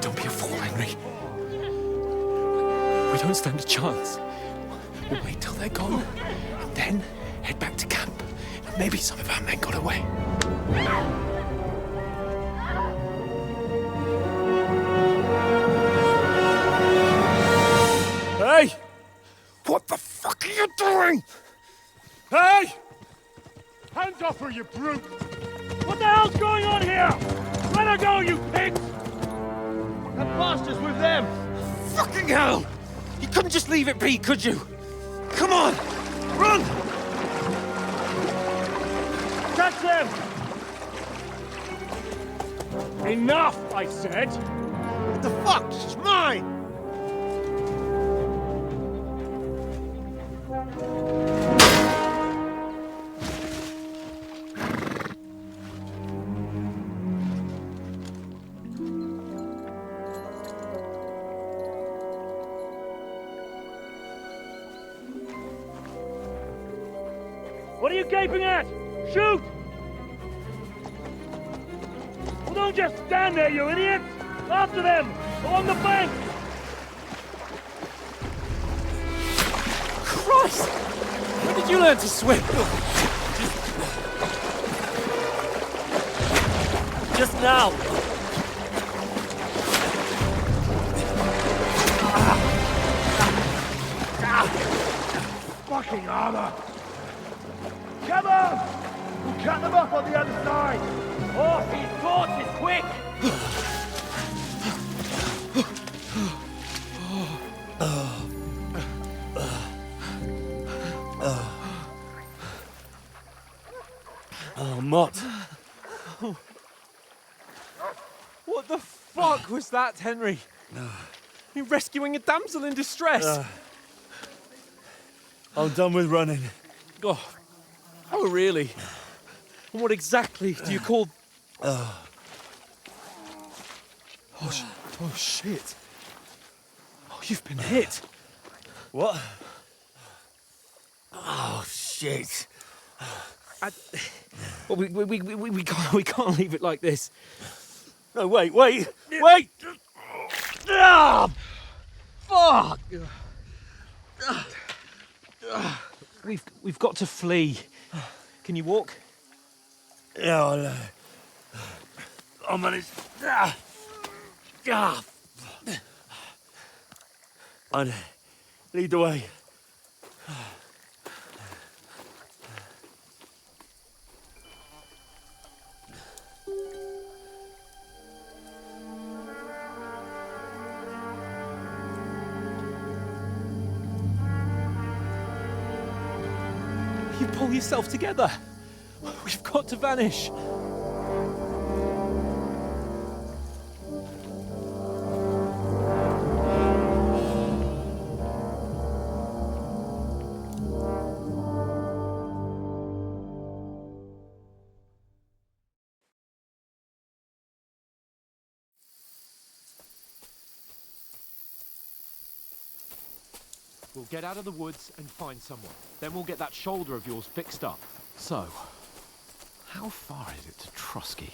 Don't be a fool, Henry. We don't stand a chance. We'll wait till they're gone, and then head back to camp. Maybe some of our men got away. Hey! What the fuck are you doing? Hey! Hands off her, you brute! What the hell's going on here? Let her go, you pigs! That bastard's with them! Fucking hell! You couldn't just leave it be, could you? Come on! Run! Catch them! Enough, I said! What the fuck? It's mine! What are you gaping at? Shoot! Well, don't just stand there, you idiots! After them! Along the bank! Christ! When did you learn to swim? Just now! Fucking armor! Come on! We'll cut them off on the other side! Oh, these torches, quick! Oh, Mott. fuck was that, Henry? You rescuing a damsel in distress? I'm done with running. Oh, really? And what exactly do you call... Oh, shit. Oh, you've been hit. What? Oh, shit. Well, we can't leave it like this. No, wait! Ah! Fuck! We've got to flee. Can you walk? Yeah, I'll manage. I'd lead the way. You pull yourself together. We've got to vanish. We'll get out of the woods and find someone. Then we'll get that shoulder of yours fixed up. So, how far is it to Trosky?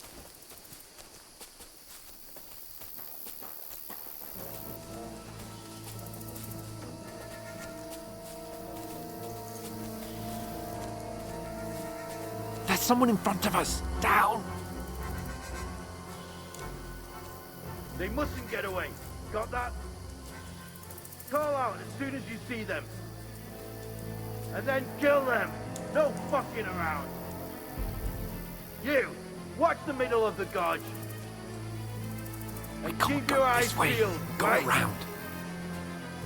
There's someone in front of us! Down! They mustn't get away. Got that? Call out as soon as you see them. And then kill them. No fucking around. You, watch the middle of the gorge. And keep your eyes peeled. Go around.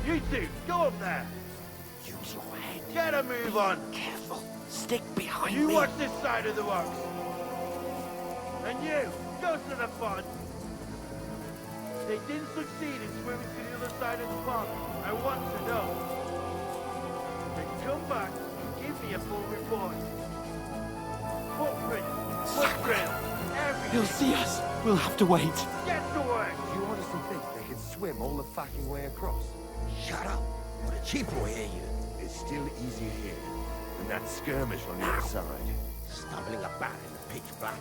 You two, go up there. Use your head. Get a move on. Careful. Stick behind You me. watch this side of the rocks. And you, go to the pond. They didn't succeed in swimming to the other side of the pond. I want to know. Then come back and give me a full report. Footprints, everything. He'll see us. We'll have to wait. Get to work. Do you honestly think they can swim all the fucking way across? Shut up. Or the chief will hear you. It's still easier here than that skirmish on the other side. Stumbling about in the pitch black.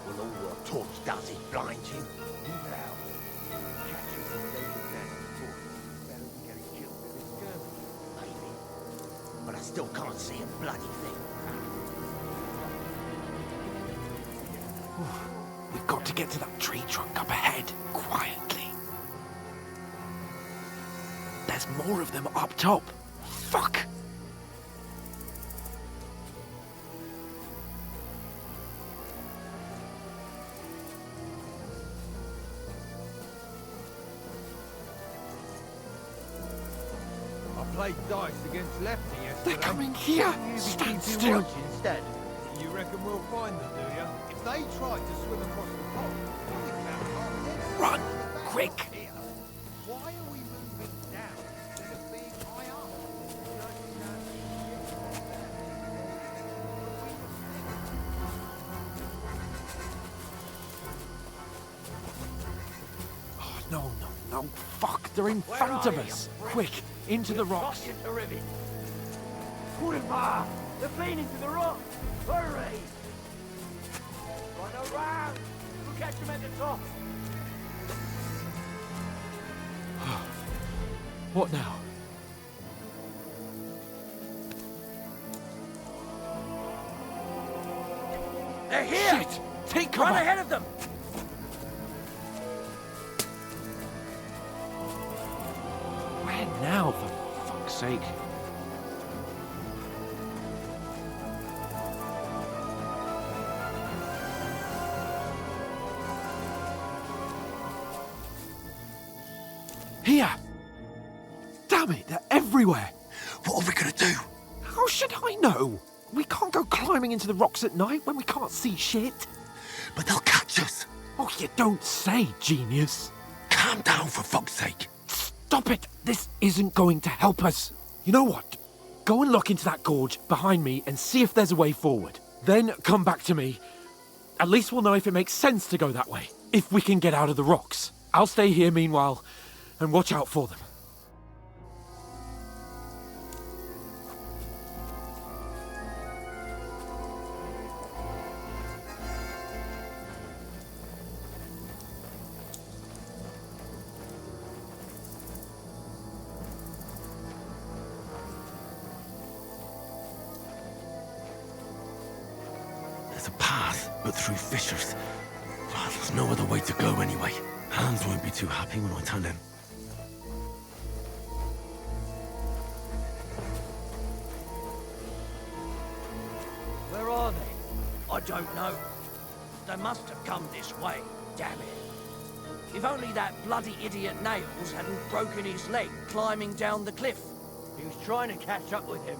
Will all your torch does is blind you? Leave it out. Catching some naked men before better than getting killed in this skirmish. Maybe. But I still can't see a bloody thing. We've got to get to that tree trunk up ahead, quietly. There's more of them up top. Fuck! I played dice against Lefty yesterday. They're coming here! Stand still! Instead. You reckon we'll find them, do you? If they tried to swim across the pond, we found our heads. Run! Quick! Why are we moving down instead of being high up? Oh, no. Fuck, they're in front of us. Quick, into the rocks. Put it back. They're feeding to the rock. Hurry! Run around. We'll catch them at the top. What now? They're here! Shit! Take cover! Run ahead of them! Where now, for fuck's sake? Here! Damn it, they're everywhere! What are we gonna do? How should I know? We can't go climbing into the rocks at night when we can't see shit. But they'll catch us. Oh, you don't say, genius. Calm down, for fuck's sake. Stop it! This isn't going to help us. You know what? Go and look into that gorge behind me and see if there's a way forward. Then come back to me. At least we'll know if it makes sense to go that way. If we can get out of the rocks. I'll stay here meanwhile and watch out for them. There's a path, but through fissures. Well, there's no other way to go anyway. Hans won't be too happy when I tell him. Where are they? I don't know. They must have come this way, damn it. If only that bloody idiot Nails hadn't broken his leg climbing down the cliff. He was trying to catch up with him.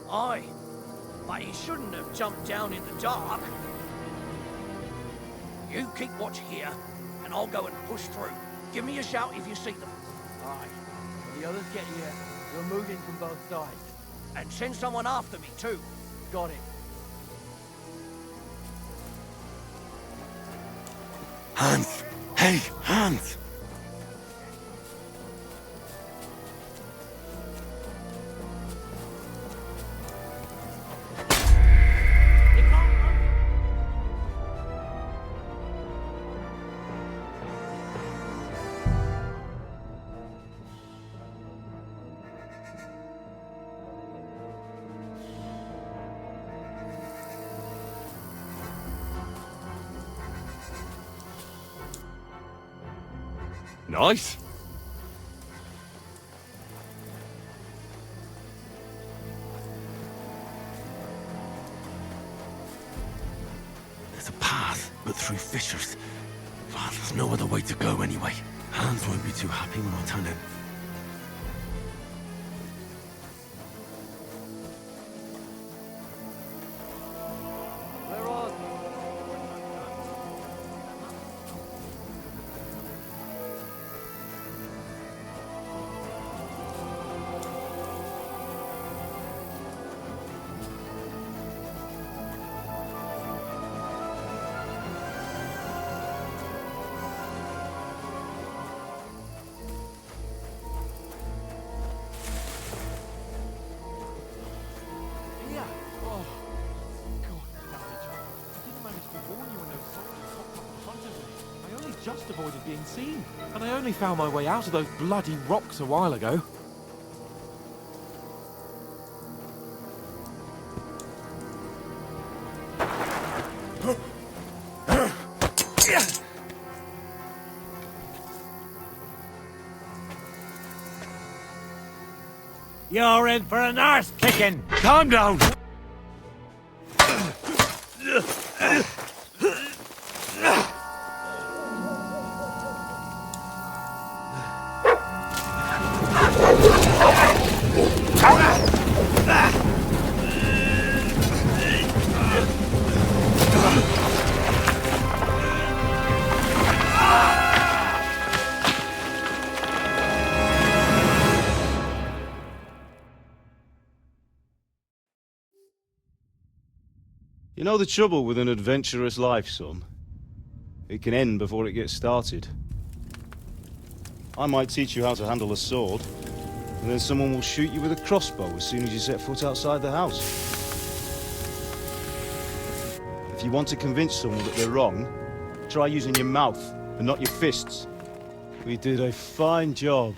Aye, but he shouldn't have jumped down in the dark. You keep watch here, and I'll go and push through. Give me a shout if you see them. Aye. When the others get here, we'll move in from both sides. And send someone after me, too. Got it. Hans! Hey, Hans! Nice. There's a path, but through fissures. Well, there's no other way to go anyway. Hans won't be too happy when I tell him. Where are they? Yeah. Oh, God damn it. I didn't manage to warn you when those soldiers hopped up in front of me. I only just avoided being seen. And I only found my way out of those bloody rocks a while ago. You're in for an arse kicking. Calm down. You know the trouble with an adventurous life, son? It can end before it gets started. I might teach you how to handle a sword, and then someone will shoot you with a crossbow as soon as you set foot outside the house. If you want to convince someone that they're wrong, try using your mouth and not your fists. We did a fine job.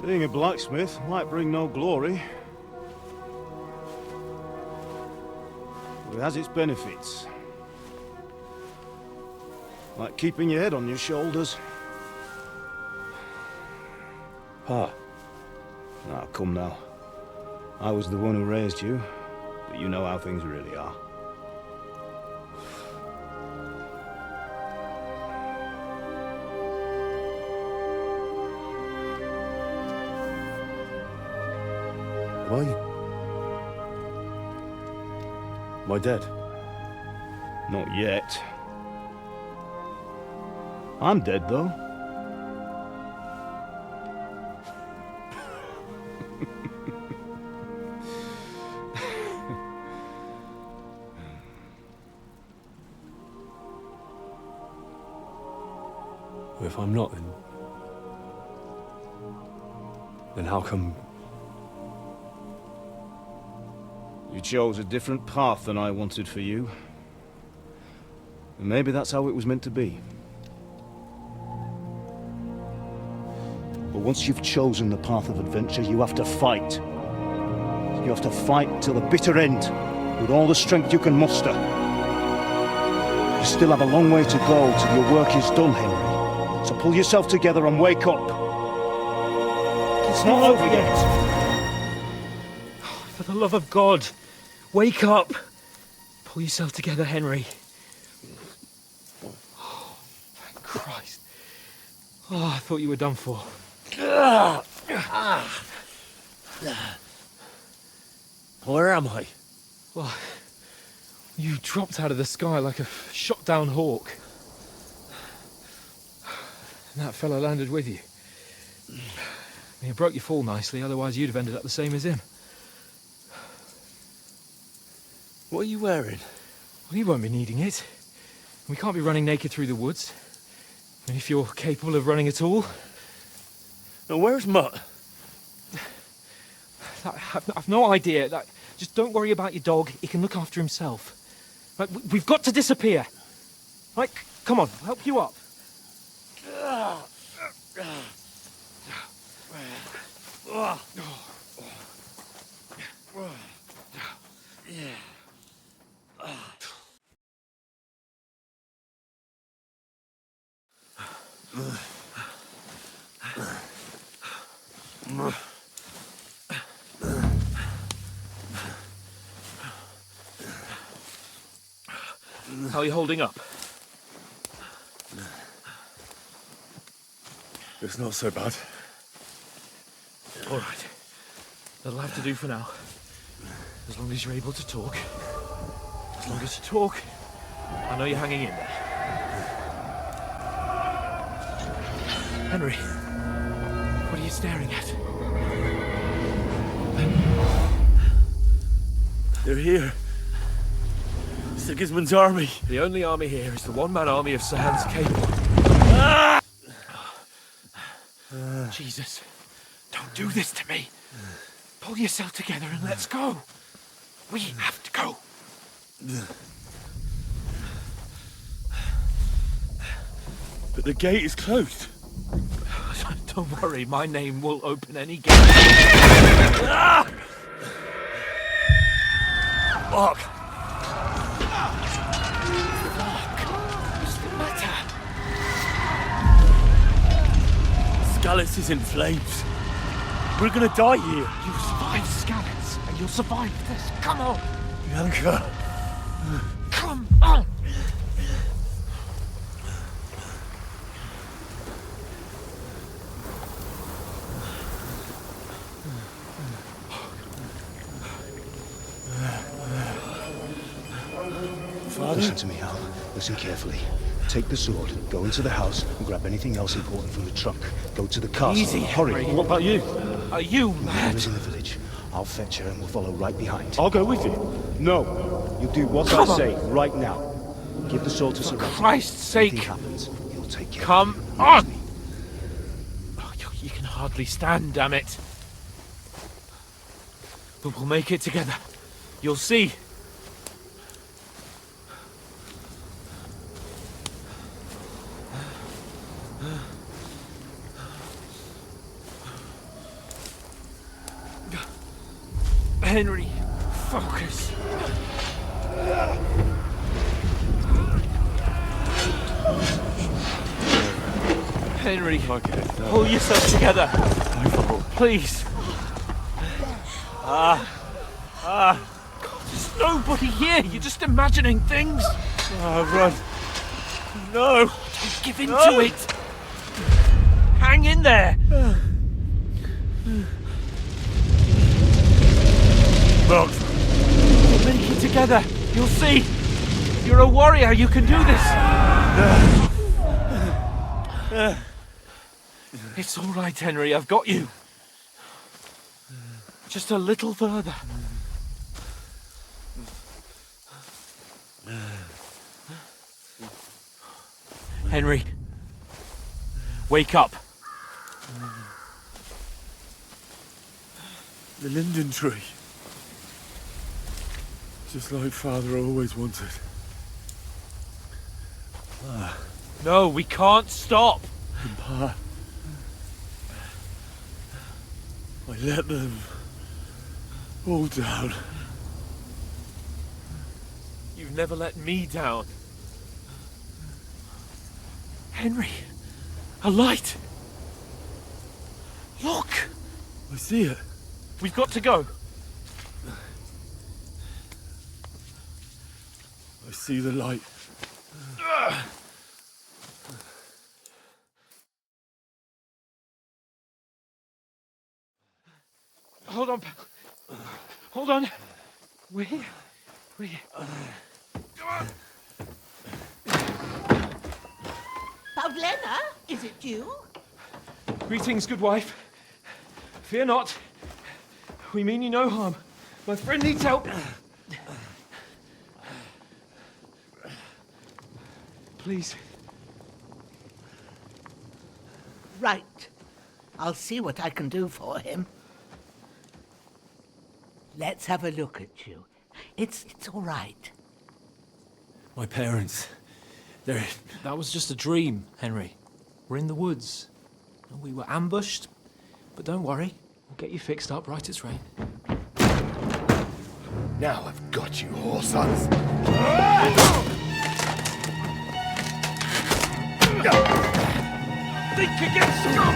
Being a blacksmith might bring no glory, but it has its benefits. Like keeping your head on your shoulders. Ah. Now, come now. I was the one who raised you. but you know how things really are. Why? Am I dead? Not yet. I'm dead, though. If I'm not, then how come... You chose a different path than I wanted for you. And maybe that's how it was meant to be. But once you've chosen the path of adventure, you have to fight. You have to fight till the bitter end, with all the strength you can muster. You still have a long way to go till your work is done, Henry. So pull yourself together and wake up. It's not over yet. For the love of God, wake up! Pull yourself together, Henry. Oh, thank Christ. Oh, I thought you were done for. Where am I? Well, you dropped out of the sky like a shot-down hawk. And that fella landed with you. You broke your fall nicely, otherwise you'd have ended up the same as him. What are you wearing? Well, you won't be needing it. We can't be running naked through the woods. And if you're capable of running at all... Now, where's Mutt? I've no idea. Just don't worry about your dog. He can look after himself. Right, we've got to disappear. Right, come on, I'll help you up. How are you holding up? It's not so bad. All right. That'll have to do for now. As long as you're able to talk. As long as you talk, I know you're hanging in there. Henry, what are you staring at? They're here. Sigismund's army. The only army here is the one-man army of Sir Hans Cable. Jesus, don't do this to me. Pull yourself together and let's go. We have to go. But the gate is closed. Don't worry, my name will open any gate. Fuck. What's the matter? Scallis is in flames. We're gonna die here. You survived Scallis, and you'll survive this. Come on. Bianca. Come on. Listen to me, Hal. Listen carefully. Take the sword, go into the house, and grab anything else important from the trunk. Go to the castle. Easy, Hurry. Henry. What about you? Are you mad? Is in the village. I'll fetch her and we'll follow right behind. I'll go with you. No. You do what Come I on. say right now. Give the sword to Sir For Ralph. Christ's sake. Anything happens, you'll take care. Come on. Oh, you can hardly stand, damn it. But we'll make it together. You'll see. Henry, focus. Henry, pull yourself together. Please. God, just nobody here. You're just imagining things. Oh, run. No. Don't give in to it. Hang in there. Look. We'll make it together. You'll see. You're a warrior. You can do this. It's all right, Henry. I've got you. Just a little further. Henry, wake up. The linden tree. Just like Father always wanted. No, we can't stop. Pa, I let them all down. You've never let me down. Henry, a light. Look. I see it. We've got to go. I see the light. Hold on. Hold on. We. Pavlena, is it you? Greetings, good wife. Fear not. We mean you no harm. My friend needs help. Please. Right. I'll see what I can do for him. Let's have a look at you. It's all right. My parents. That was just a dream, Henry. We're in the woods. We were ambushed, but don't worry. We'll get you fixed up right as rain. Now I've got you, whoresons. Think again, scum!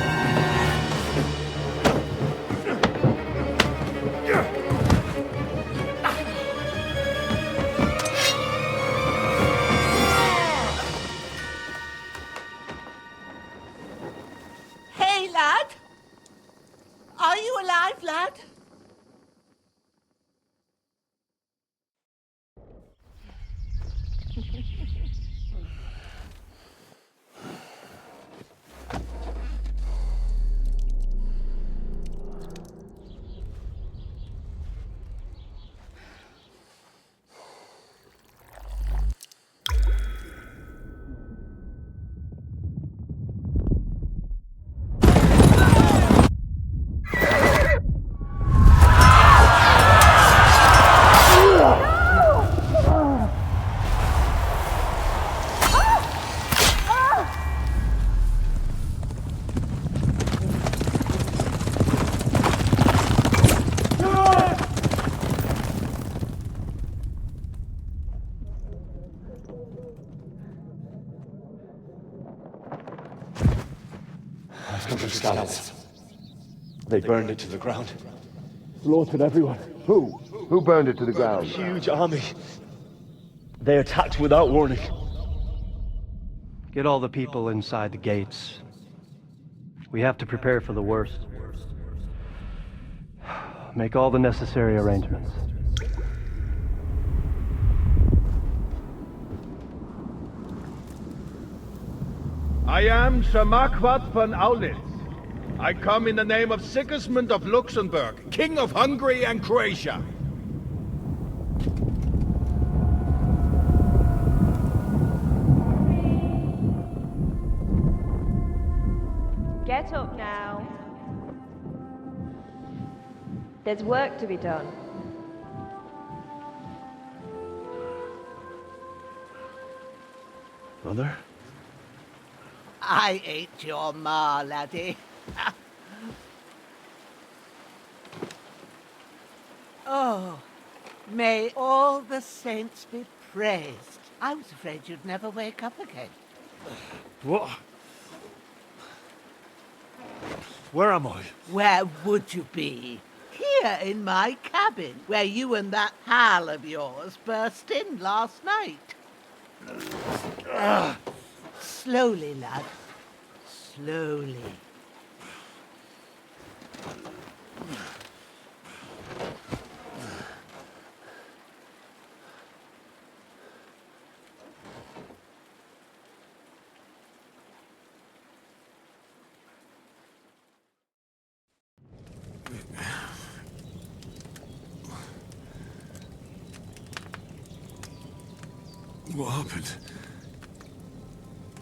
Hey, lad! Are you alive, lad? Scouts. They burned it to the ground. Slaughtered everyone. Who? Who burned it to the ground? Huge army. They attacked without warning. Get all the people inside the gates. We have to prepare for the worst. Make all the necessary arrangements. I am Sir Marquardt von Aulitz. I come in the name of Sigismund of Luxembourg, King of Hungary and Croatia. Get up now. There's work to be done. Mother? I ain't your ma, laddie. Oh, may all the saints be praised. I was afraid you'd never wake up again. What? Where am I? Where would you be? Here. Here in my cabin, where you and that pal of yours burst in last night. Slowly, lad. Slowly. What happened?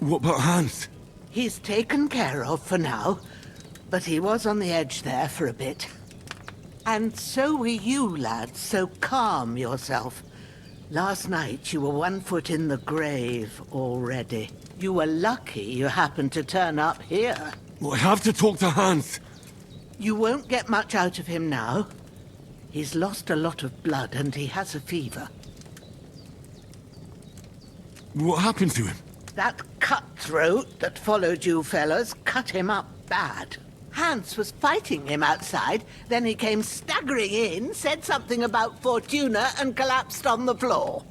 What about Hans? He's taken care of for now, but he was on the edge there for a bit. And so were you, lad, so calm yourself. Last night you were 1 foot in the grave already. You were lucky you happened to turn up here. Well, I have to talk to Hans. You won't get much out of him now. He's lost a lot of blood and he has a fever. What happened to him? That cutthroat that followed you fellas cut him up bad. Hans was fighting him outside, then he came staggering in, said something about Fortuna, and collapsed on the floor.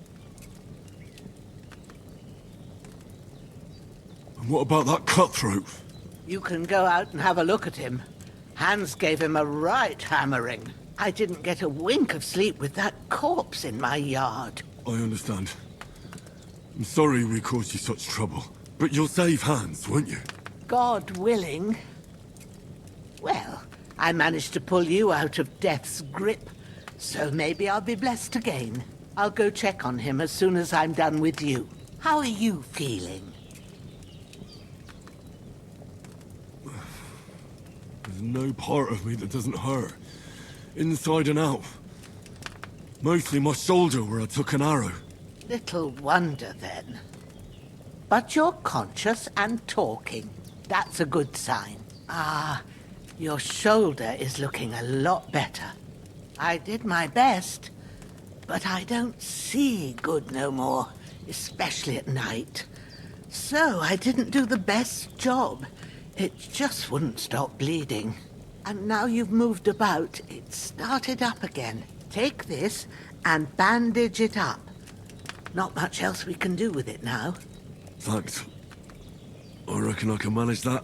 And what about that cutthroat? You can go out and have a look at him. Hans gave him a right hammering. I didn't get a wink of sleep with that corpse in my yard. I understand. I'm sorry we caused you such trouble. But you'll save Hans, won't you? God willing. Well, I managed to pull you out of death's grip, so maybe I'll be blessed again. I'll go check on him as soon as I'm done with you. How are you feeling? There's no part of me that doesn't hurt. Inside and out. Mostly my shoulder where I took an arrow. Little wonder, then. But you're conscious and talking. That's a good sign. Ah, your shoulder is looking a lot better. I did my best, but I don't see good no more, especially at night. So I didn't do the best job. It just wouldn't stop bleeding. And now you've moved about, it started up again. Take this and bandage it up. Not much else we can do with it now. Thanks. I reckon I can manage that.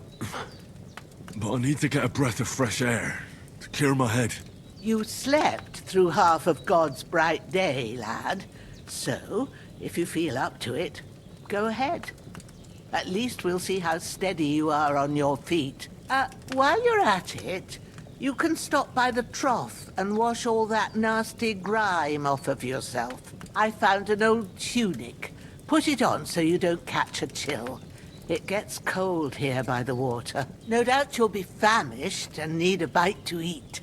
But I need to get a breath of fresh air to clear my head. You slept through half of God's bright day, lad. So, if you feel up to it, go ahead. At least we'll see how steady you are on your feet. While you're at it, you can stop by the trough and wash all that nasty grime off of yourself. I found an old tunic. Put it on so you don't catch a chill. It gets cold here by the water. No doubt you'll be famished and need a bite to eat.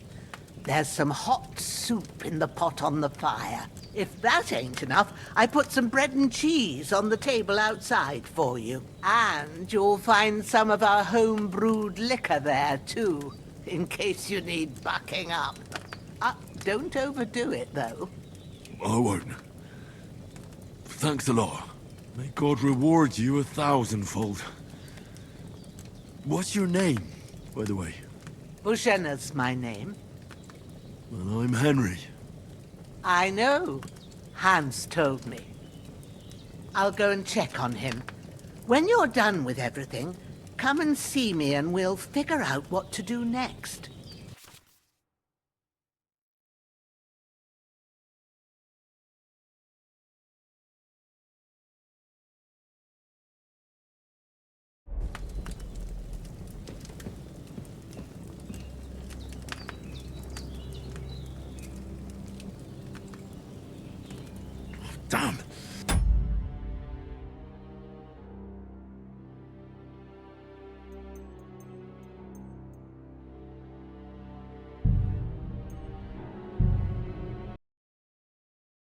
There's some hot soup in the pot on the fire. If that ain't enough, I put some bread and cheese on the table outside for you. And you'll find some of our home-brewed liquor there, too, in case you need bucking up. Don't overdo it, though. I won't. Thanks a lot. May God reward you 1,000-fold. What's your name, by the way? Bushenna's my name. Well, I'm Henry. I know. Hans told me. I'll go and check on him. When you're done with everything, come and see me and we'll figure out what to do next. Damn!